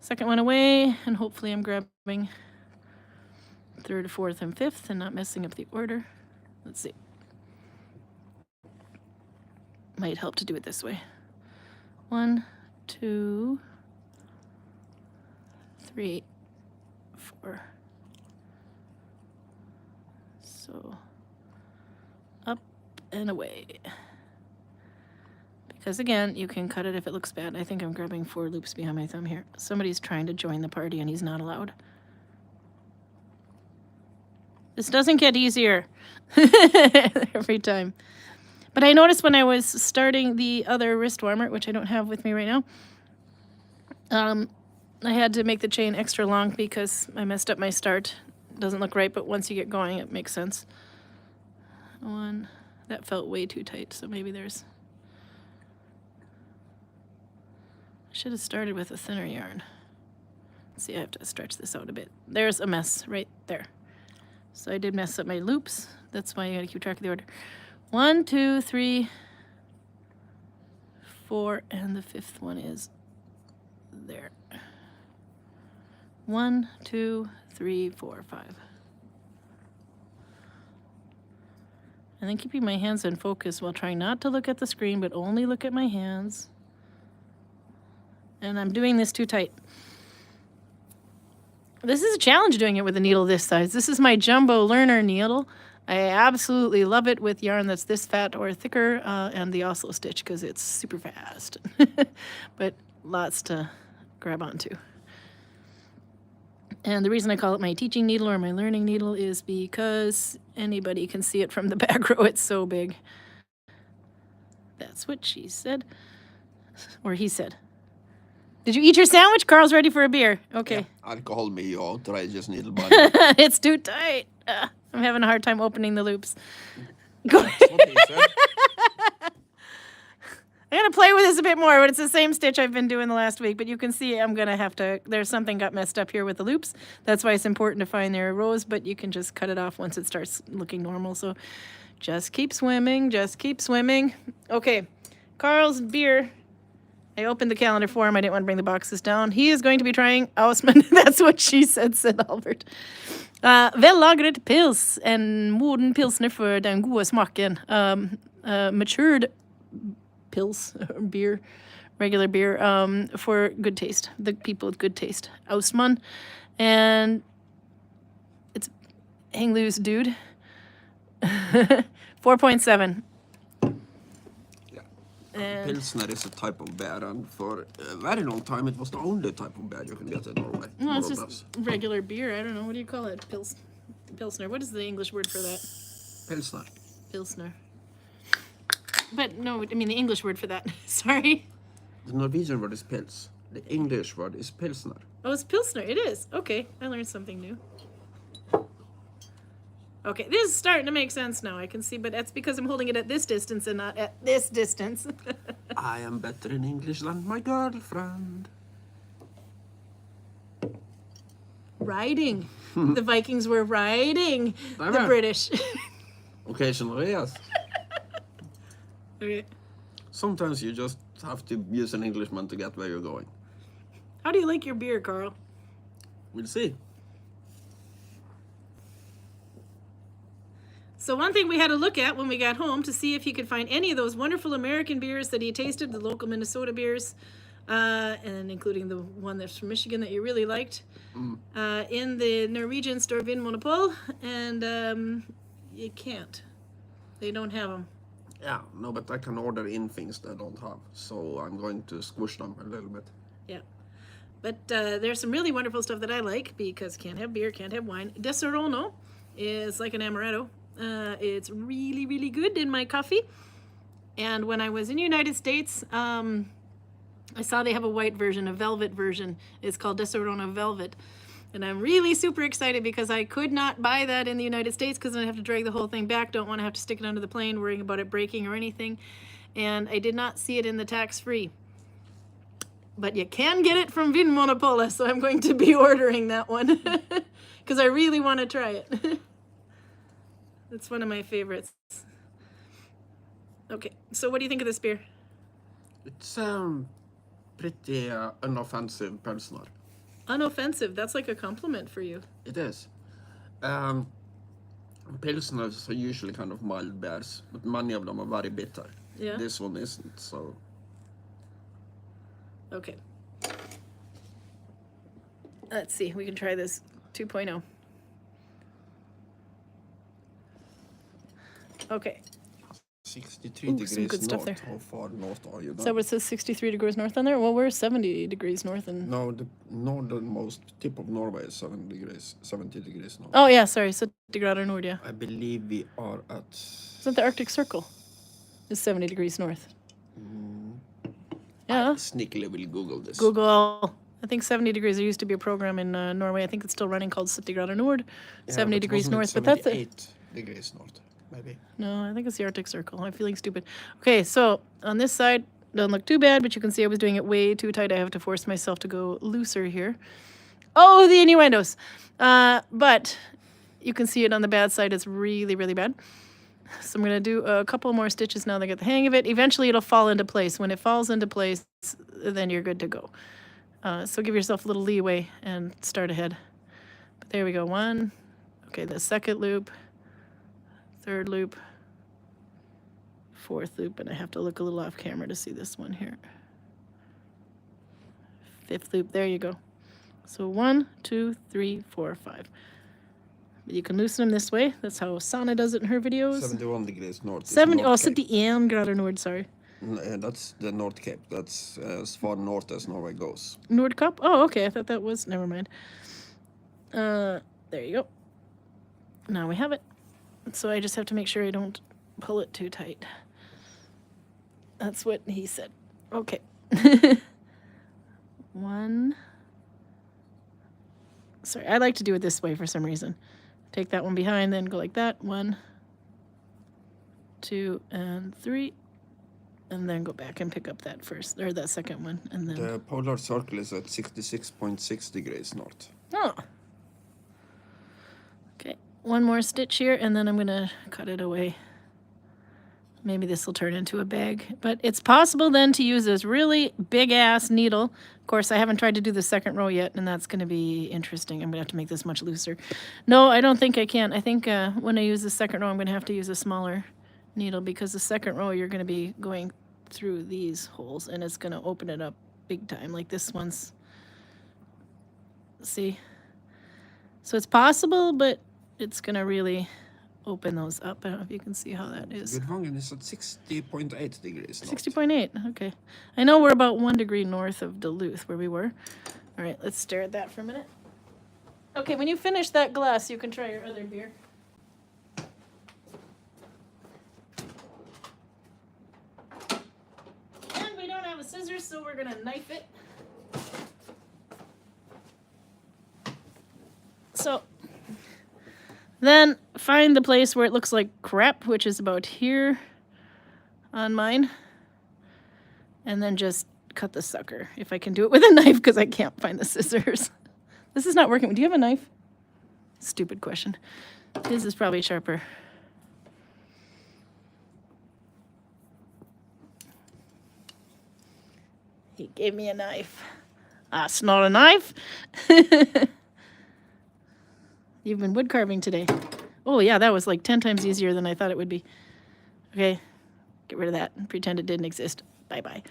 Second one away, and hopefully I'm grabbing 3rd, 4th, and 5th and not messing up the order. Let's see. Might help to do it this way. 1, 2, 3, 4. So up and away. Because again, you can cut it if it looks bad. I think I'm grabbing 4 loops behind my thumb here. Somebody's trying to join the party and he's not allowed. This doesn't get easier every time. But I noticed when I was starting the other wrist warmer, which I don't have with me right now, I had to make the chain extra long because I messed up my start. Doesn't look right, but once you get going, it makes sense. 1, that felt way too tight, so maybe there's... I should have started with a thinner yarn. Let's see, I have to stretch this out a bit. There's a mess right there. So I did mess up my loops. That's why you gotta keep track of the order. 1, 2, 3, 4, and the 5th one is there. 1, 2, 3, 4, 5. And then keeping my hands in focus while trying not to look at the screen, but only look at my hands. And I'm doing this too tight. This is a challenge doing it with a needle this size. This is my Jumbo Learner needle. I absolutely love it with yarn that's this fat or thicker, and the Oslo stitch because it's super fast. But lots to grab onto. And the reason I call it my teaching needle or my learning needle is because anybody can see it from the back row. It's so big. That's what she said. Or he said. Did you eat your sandwich? Carl's ready for a beer. Okay. Yeah, alcohol me or try just needle body. It's too tight. I'm having a hard time opening the loops. That's what he said. I'm going to play with this a bit more, but it's the same stitch I've been doing the last week. But you can see I'm going to have to, there's something got messed up here with the loops. That's why it's important to find their rows, but you can just cut it off once it starts looking normal. So just keep swimming, just keep swimming. Okay, Carl's beer I opened the calendar for him. I didn't want to bring the boxes down. He is going to be trying Ausman. That's what she said Albert. Vällagret pils, en moden pilsner för den goda smaken. Matured pils, beer, regular beer, for good taste. The people with good taste. Ausman. And it's hang loose, dude. 4.7. And Pilsner is a type of beer, and for a very long time it was the only type of beer you could get in Norway. no, it's just regular beer. I don't know. What do you call it? Pilsner. What is the English word for that? Pilsner. Pilsner. But no, I mean the English word for that. Sorry. The Norwegian word is pils. The English word is pilsner. Oh, it's Pilsner. It is. Okay, I learned something new. Okay, this is starting to make sense now. I can see, but that's because I'm holding it at this distance and not at this distance. I am better in English than my girlfriend. Riding. The Vikings were riding the were. British. Occasionally, yes. Okay. Sometimes you just have to use an Englishman to get where you're going. How do you like your beer, Carl? We'll see. So one thing we had to look at when we got home to see if he could find any of those wonderful American beers that he tasted, the local Minnesota beers, and including the one that's from Michigan that you really liked, in the Norwegian store Vehmasjärvi, and you can't. They don't have them. Yeah, no, but I can order in things they don't have, so I'm going to squish them a little bit. Yeah. But there's some really wonderful stuff that I like because can't have beer, can't have wine. Deserono is like an amaretto. It's really, really good in my coffee. And when I was in the United States, I saw they have a white version, a velvet version. It's called Deserono Velvet. And I'm really super excited because I could not buy that in the United States because I have to drag the whole thing back. Don't want to have to stick it under the plane, worrying about it breaking or anything. And I did not see it in the tax-free. But you can get it from Vinmonopolet, so I'm going to be ordering that one because I really want to try it. It's one of my favorites. Okay, so what do you think of this beer? It's pretty unoffensive pilsner. Unoffensive. That's like a compliment for you. It is. Pilsners are usually kind of mild beers, but many of them are very bitter. Yeah. This one isn't, so. Okay. Let's see. We can try this 2.0. Okay. 63 Ooh, some degrees good stuff north. there. How far north are you now? Is that what it says 63 degrees north on there? Well, we're 70 degrees north. And No, the northernmost tip of Norway is 70 degrees north. oh, yeah, sorry. 70 grader nord, yeah. I believe we are at... Isn't the Arctic Circle? It's 70 degrees north. Yeah. I sneakily will Google this. Google. I think 70 degrees. There used to be a program in Norway. I think it's still running called 70 grader nord. Yeah, 70 but degrees wasn't it north. But that's it. 78 degrees north, maybe. No, I think it's the Arctic Circle. I'm feeling stupid. Okay, so on this side, doesn't look too bad, but you can see I was doing it way too tight. I have to force myself to go looser here. Oh, the innuendos. But you can see it on the bad side. It's really, really bad. So I'm going to do a couple more stitches now that I get the hang of it. Eventually, it'll fall into place. When it falls into place, then you're good to go. So give yourself a little leeway and start ahead. But there we go. One. Okay, the second loop. Third loop. Fourth loop. And I have to look a little off camera to see this one here. Fifth loop. There you go. So 1, 2, 3, 4, 5. You can loosen them this way. That's how Sana does it in her videos. 71 degrees north. 71 grader nord, sorry. That's the North Cape. That's as far north as Norway goes. Nordkapp? Oh, okay. I thought that was... Never mind. There you go. Now we have it. So I just have to make sure I don't pull it too tight. That's what he said. Okay. 1. Sorry, I like to do it this way for some reason. Take that one behind, then go like that. 1, 2, and 3. And then go back and pick up that first, or that second one. And then... The polar circle is at 66.6 degrees north. Oh. Okay, one more stitch here, and then I'm going to cut it away. Maybe this will turn into a bag. But it's possible then to use this really big-ass needle. Of course, I haven't tried to do the second row yet, and that's going to be interesting. I'm going to have to make this much looser. No, I don't think I can. I think when I use the second row, I'm going to have to use a smaller needle because the second row, you're going to be going through these holes, and it's going to open it up big time, like this one's. See? So it's possible, but it's going to really open those up. I don't know if you can see how that is. Gudvangen is at 60.8 degrees. 60.8, okay. I know we're about 1 degree north of Duluth where we were. All right, let's stare at that for a minute. Okay, when you finish that glass, you can try your other beer. And we don't have a scissors, so we're gonna knife it. So, then find the place where it looks like crap, which is about here on mine. And then just cut the sucker. If I can do it with a knife, because I can't find the scissors. This is not working. Do you have a knife? Stupid question. His is probably sharper. He gave me a knife. That's not a knife. You've been wood carving today. Oh, yeah, that was like 10 times easier than I thought it would be. Okay, get rid of that and pretend it didn't exist. Bye-bye.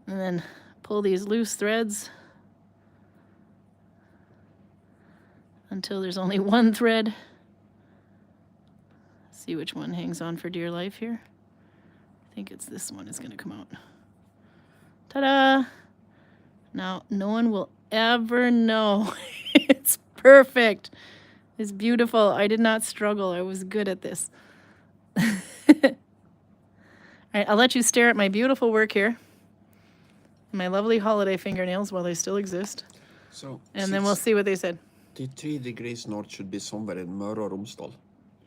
And then pull these loose threads until there's only one thread. See which one hangs on for dear life here. I think it's this one is going to come out. Ta-da! Now, no one will ever know. It's perfect. It's beautiful. I did not struggle. I was good at this. All right, I'll let you stare at my beautiful work here. My lovely holiday fingernails while they still exist. So, and then we'll see what they said. 63 degrees north should be somewhere in Møre og Romsdal.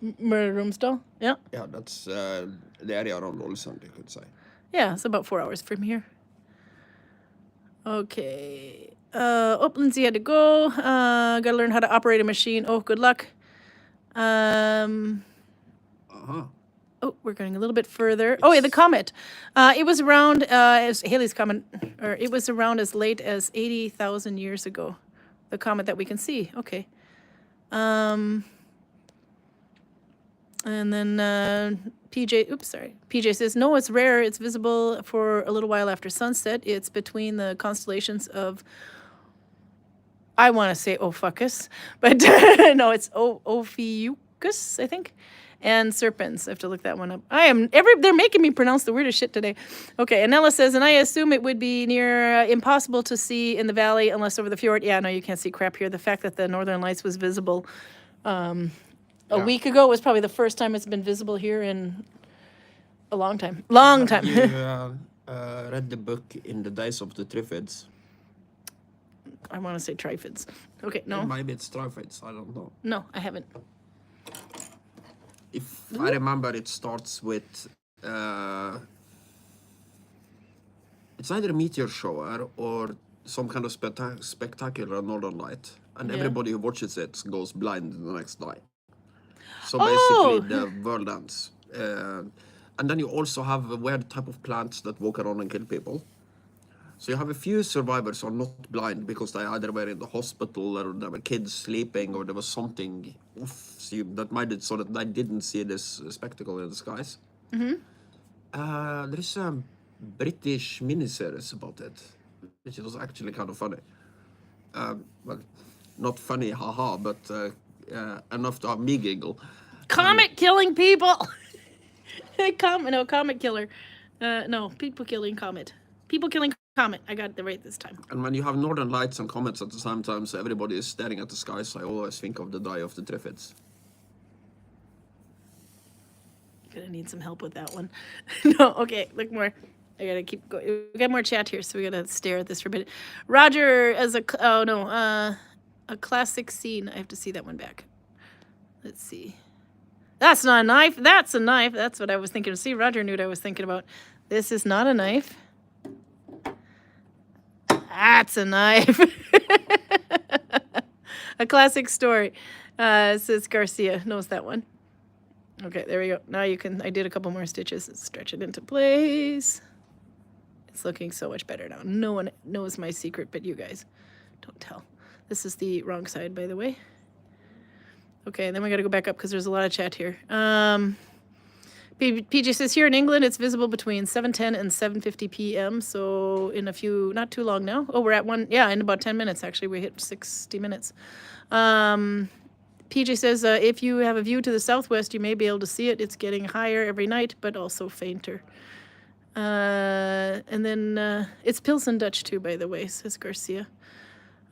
Møre og Romsdal? Yeah. Yeah, that's the area around Ålesund, you could say. Yeah, it's about 4 hours from here. Okay. Oh, Lindsay had to go. Gotta learn how to operate a machine. Oh, good luck. Oh, we're going a little bit further. Oh, yeah, the comet. It was around, as Halley's Comet, or it was around as late as 80,000 years ago. The comet that we can see. Okay. And then PJ says, no, it's rare. It's visible for a little while after sunset. It's between the constellations of, I want to say Ophiuchus, but no, it's Ophiuchus, I think, and Serpens. I have to look that one up. They're making me pronounce the weirdest shit today. Okay, and Ella says, and I assume it would be near impossible to see in the valley unless over the fjord. Yeah, no, you can't see crap here. The fact that the Northern Lights was visible a week ago was probably the first time it's been visible here in a long time. Long time. You read the book In the Days of the Triffids? I want to say Trifids. Okay, no. Maybe it's Trifids, I don't know. No, I haven't. If I remember, it starts with... it's either a meteor shower or some kind of spectacular northern light. And everybody who watches it goes blind the next day. So basically the world ends. And then you also have a weird type of plants that walk around and kill people. So you have a few survivors who are not blind because they either were in the hospital or there were kids sleeping or there was something that made it so that they didn't see this spectacle in the skies. There is a British miniseries about it, which was actually kind of funny. Well, not funny, haha, but enough to have me giggle. Comet killing people! Comet killer. No, people killing comet. People killing comet. I got it right this time. And when you have northern lights and comets at the same time, so everybody is staring at the sky, so I always think of the Day of the Triffids. Gonna need some help with that one. No, okay, look more. I gotta keep going. We got more chat here, so we gotta stare at this for a bit. Roger as a classic scene. I have to see that one back. Let's see. That's not a knife. That's a knife. That's what I was thinking of. See, Roger knew what I was thinking about. This is not a knife. That's a knife. A classic story. Says Garcia knows that one. Okay, there we go. Now you can, I did a couple more stitches and stretch it into place. It's looking so much better now. No one knows my secret but you guys. Don't tell. This is the wrong side, by the way. Okay, and then we got to go back up because there's a lot of chat here. PJ says here in England it's visible between 7:10 and 7:50 p.m. So in a few, not too long now. Oh, we're at one. Yeah, in about 10 minutes actually. We hit 60 minutes. PJ says if you have a view to the southwest, you may be able to see it. It's getting higher every night, but also fainter. And then it's Pilsen Dutch too, by the way, says Garcia.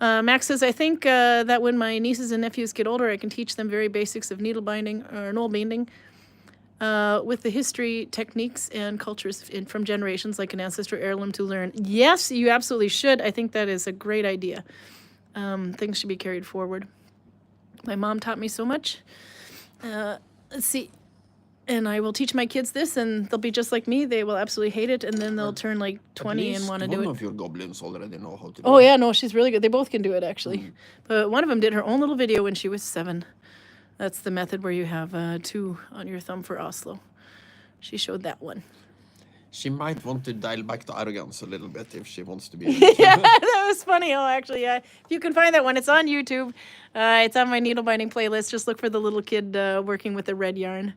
Max says, I think that when my nieces and nephews get older, I can teach them very basics of needle binding or Nalbinding with the history, techniques, and cultures from generations, like an ancestor heirloom to learn. Yes, you absolutely should. I think that is a great idea. Things should be carried forward. My mom taught me so much. Let's see. And I will teach my kids this, and they'll be just like me. They will absolutely hate it, and then they'll turn like 20 and want to do it. One of your goblins already know how to do it. Oh, yeah, no, she's really good. They both can do it, actually. But one of them did her own little video when she was 7. That's the method where you have 2 on your thumb for Oslo. She showed that one. She might want to dial back the arrogance a little bit if she wants to be. Yeah, that was funny. Oh, actually, yeah. If you can find that one, it's on YouTube. It's on my needle binding playlist. Just look for the little kid working with the red yarn.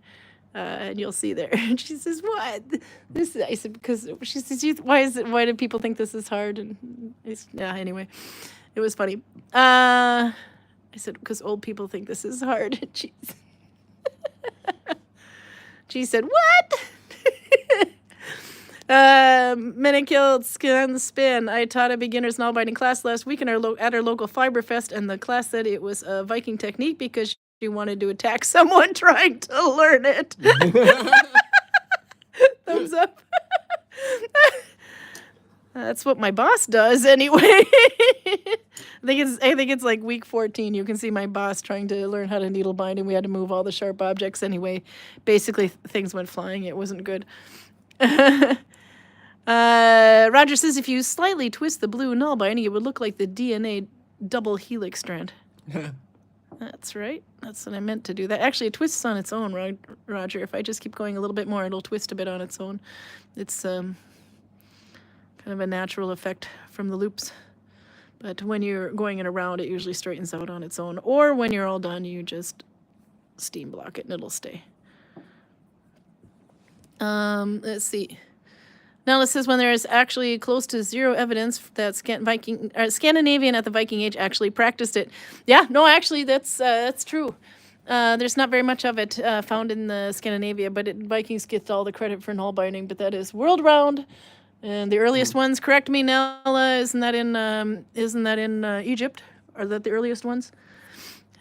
And you'll see there. And she says, "What? This?" I said, "Because she says, why is it? Why do people think this is hard?" And yeah. Anyway, it was funny. I said, "Because old people think this is hard." She said, "What?" Minikilled Skin the Spin. I taught a beginner's Nalbinding class last week at our local Fiber Fest, and the class said it was a Viking technique because she wanted to attack someone trying to learn it. Thumbs up. That's what my boss does anyway. I think it's like week 14. You can see my boss trying to learn how to needle bind, and we had to move all the sharp objects anyway. Basically, things went flying. It wasn't good. Roger says if you slightly twist the blue Nalbinding, it would look like the DNA double helix strand. That's right. That's what I meant to do. That actually it twists on its own, Roger. If I just keep going a little bit more, it'll twist a bit on its own. It's kind of a natural effect from the loops. But when you're going it around, it usually straightens out on its own. Or when you're all done, you just steam block it and it'll stay. Let's see. Now it says when there is actually close to 0 evidence that Scandinavian at the Viking Age actually practiced it. Yeah, no, actually that's true. There's not very much of it found in Scandinavia, but Vikings get all the credit for Nalbinding. But that is world round, and the earliest ones. Correct me, Nella. Isn't that in Egypt? Are that the earliest ones?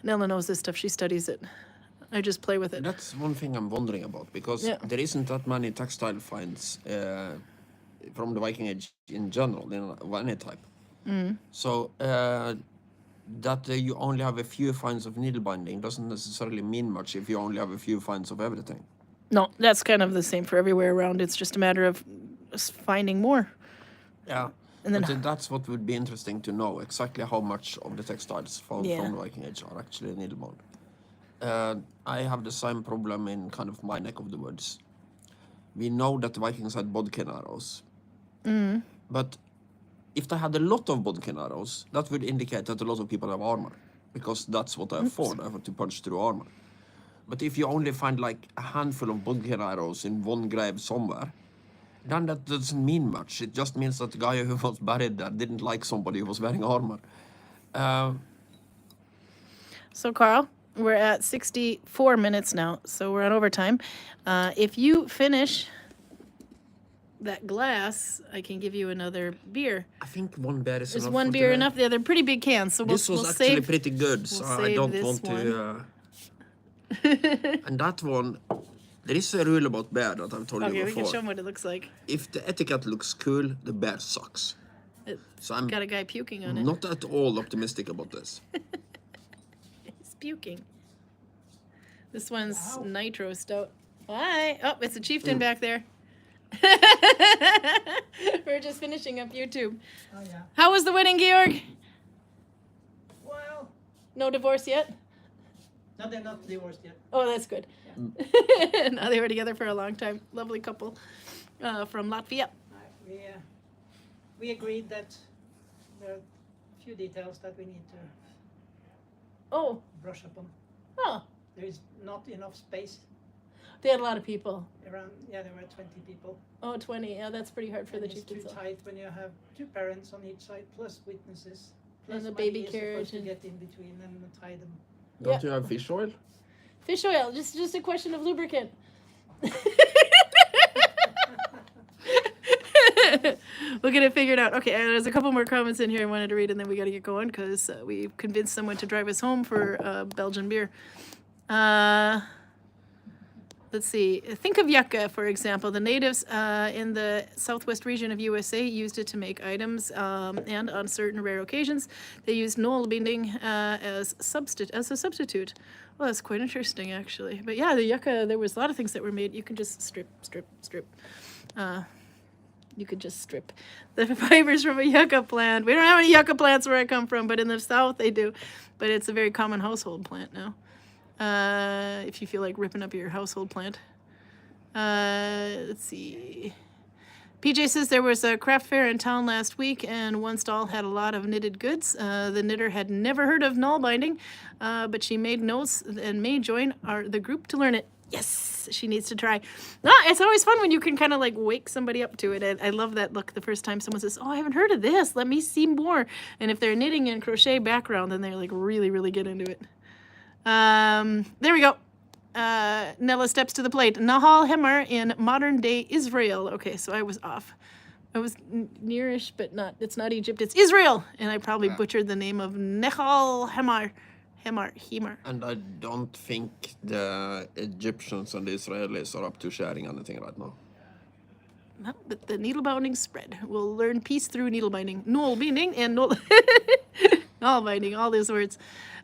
Nella knows this stuff. She studies it. I just play with it. That's one thing I'm wondering about, because there isn't that many textile finds from the Viking Age in general, of any type. So that you only have a few finds of needle binding doesn't necessarily mean much if you only have a few finds of everything. No, that's kind of the same for everywhere around. It's just a matter of finding more. Yeah. And then that's what would be interesting to know, exactly how much of the textiles found from the Viking Age are actually needle bound. I have the same problem in kind of my neck of the woods. We know that the Vikings had bodkin arrows. But if they had a lot of bodkin arrows, that would indicate that a lot of people have armor. Because that's what they afford, they have to punch through armor. But if you only find like a handful of bodkin arrows in one grave somewhere, then that doesn't mean much. It just means that the guy who was buried there didn't like somebody who was wearing armor. So, Carl, we're at 64 minutes now, so we're on overtime. If you finish that glass, I can give you another beer. I think one beer is enough. Is one beer enough? Yeah, they're pretty big cans, so this was actually pretty good, so I don't want to... and that one, there is a rule about beer that I've told you before. Okay, we can show them what it looks like. If the etiquette looks cool, the beer sucks. So I'm got a guy puking on it. Not at all optimistic about this. He's puking. This one's nitro stout. Why? Oh, it's a chieftain back there. We're just finishing up YouTube. Oh, yeah. How was the wedding, Georg? Well, No divorce yet? No, they're not divorced yet. Oh, that's good. No, they were together for a long time. Lovely couple from Latvia. We agreed that there are a few details that we need to Oh, brush up on. oh, There is not enough space they had a lot of people. around. Yeah, there were 20 people. Oh, 20. Yeah, that's pretty hard for And the it's too chieftains. tight when you have two parents on each side plus witnesses. Plus And the money baby is carriage supposed to and- get in between and tie them. Don't you have fish oil? Fish oil, just a question of lubricant. We'll get it figured out. Okay, there's a couple more comments in here I wanted to read, and then we got to get going because we convinced someone to drive us home for Belgian beer. Let's see. Think of yucca, for example. The natives in the southwest region of USA used it to make items, and on certain rare occasions, they used Nalbinding as a substitute. Well, that's quite interesting, actually. But yeah, the yucca, there was a lot of things that were made. You can just strip. You could just strip the fibers from a yucca plant. We don't have any yucca plants where I come from, but in the south they do. But it's a very common household plant now. If you feel like ripping up your household plant. Let's see. PJ says there was a craft fair in town last week, and one stall had a lot of knitted goods. The knitter had never heard of Nalbinding, but she made notes and may join the group to learn it. Yes, she needs to try. It's always fun when you can kind of like wake somebody up to it. I love that look the first time someone says, oh, I haven't heard of this. Let me see more. And if they're knitting and crochet background, then they're like really, really get into it. There we go. Nella steps to the plate. Nahal Hemar in modern day Israel. Okay, so I was off. I was nearish, but not. It's not Egypt. It's Israel, and I probably butchered the name of Nahal Hemar. And I don't think the Egyptians and the Israelis are up to sharing anything right now. No, but the needlebinding spread. We'll learn peace through needlebinding. Nalbinding and Nalbinding, all those words.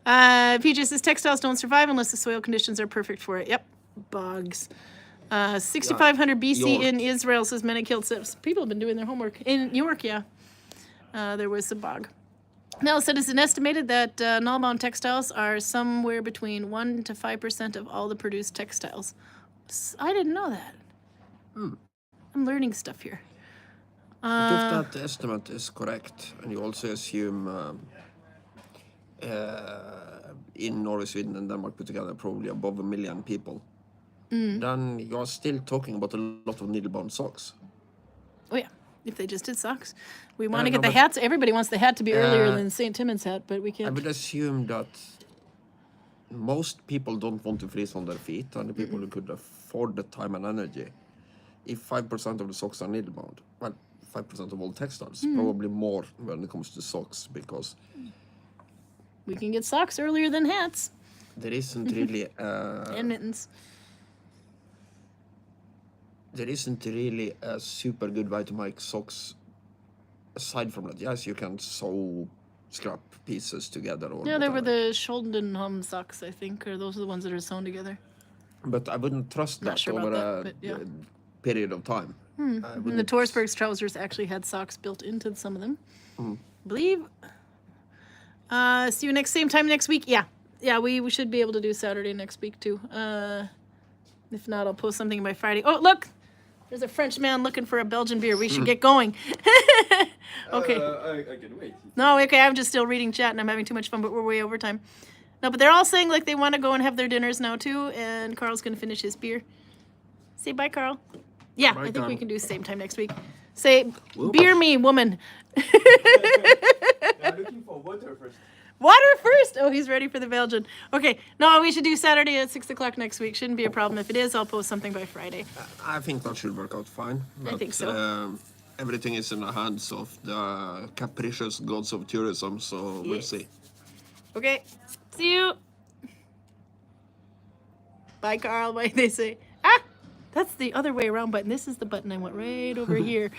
PJ says textiles don't survive unless the soil conditions are perfect for it. Yep, bogs. 6500 BC York. in Israel, says Menakil. People have been doing their homework. In York, yeah. There was a bog. Nell said it's estimated that Nalbound textiles are somewhere between 1 to 5% of all the produced textiles. I didn't know that. I'm learning stuff here. If that estimate is correct, and you also assume in Norway, Sweden, and Denmark put together probably above 1 million people, then you are still talking about a lot of needle-bound socks. Oh, yeah. If they just did socks. We want to no, get the but- hats. Everybody wants the hat to be earlier than St. Timmins hat, but we I can't. would assume that most people don't want to freeze on their feet, and the people who could afford the time and energy, if 5% of the socks are needle-bound, well, 5% of all textiles, probably more when it comes to socks, because We can get socks earlier than hats there isn't really and mittens. there isn't really a super good way to make socks aside from that. Yes, you can sew scrap pieces together or Yeah, they were whatever. the Schuldenham socks, I think, or those are the ones that are sewn together. But I wouldn't trust Not that sure over about a that, but yeah. period of time. I And the wouldn't- Torsberg's trousers actually had socks built into some of them. Believe. See you same time next week. Yeah, we should be able to do Saturday next week too. If not, I'll post something by Friday. Oh, look, there's a French man looking for a Belgian beer. We should get going. Okay. I can wait. No, okay, I'm just still reading chat and I'm having too much fun, but we're way over time. No, but they're all saying like they want to go and have their dinners now too, and Carl's gonna finish his beer. Say bye, Carl. Yeah, Bye, I think we Carl. can do same time next week. Say, Whoops. beer me, woman. I'm looking for water first. Water first. Oh, he's ready for the Belgian. Okay, no, we should do Saturday at 6 o'clock next week. Shouldn't be a problem. If it is, I'll post something by Friday. I think that should work out fine. I think so. Everything is in the hands of the capricious gods of tourism, so we'll Yes. see. Okay, see you. Bye, Carl. Bye, they say. Ah, that's the other way around button. This is the button I want right over here.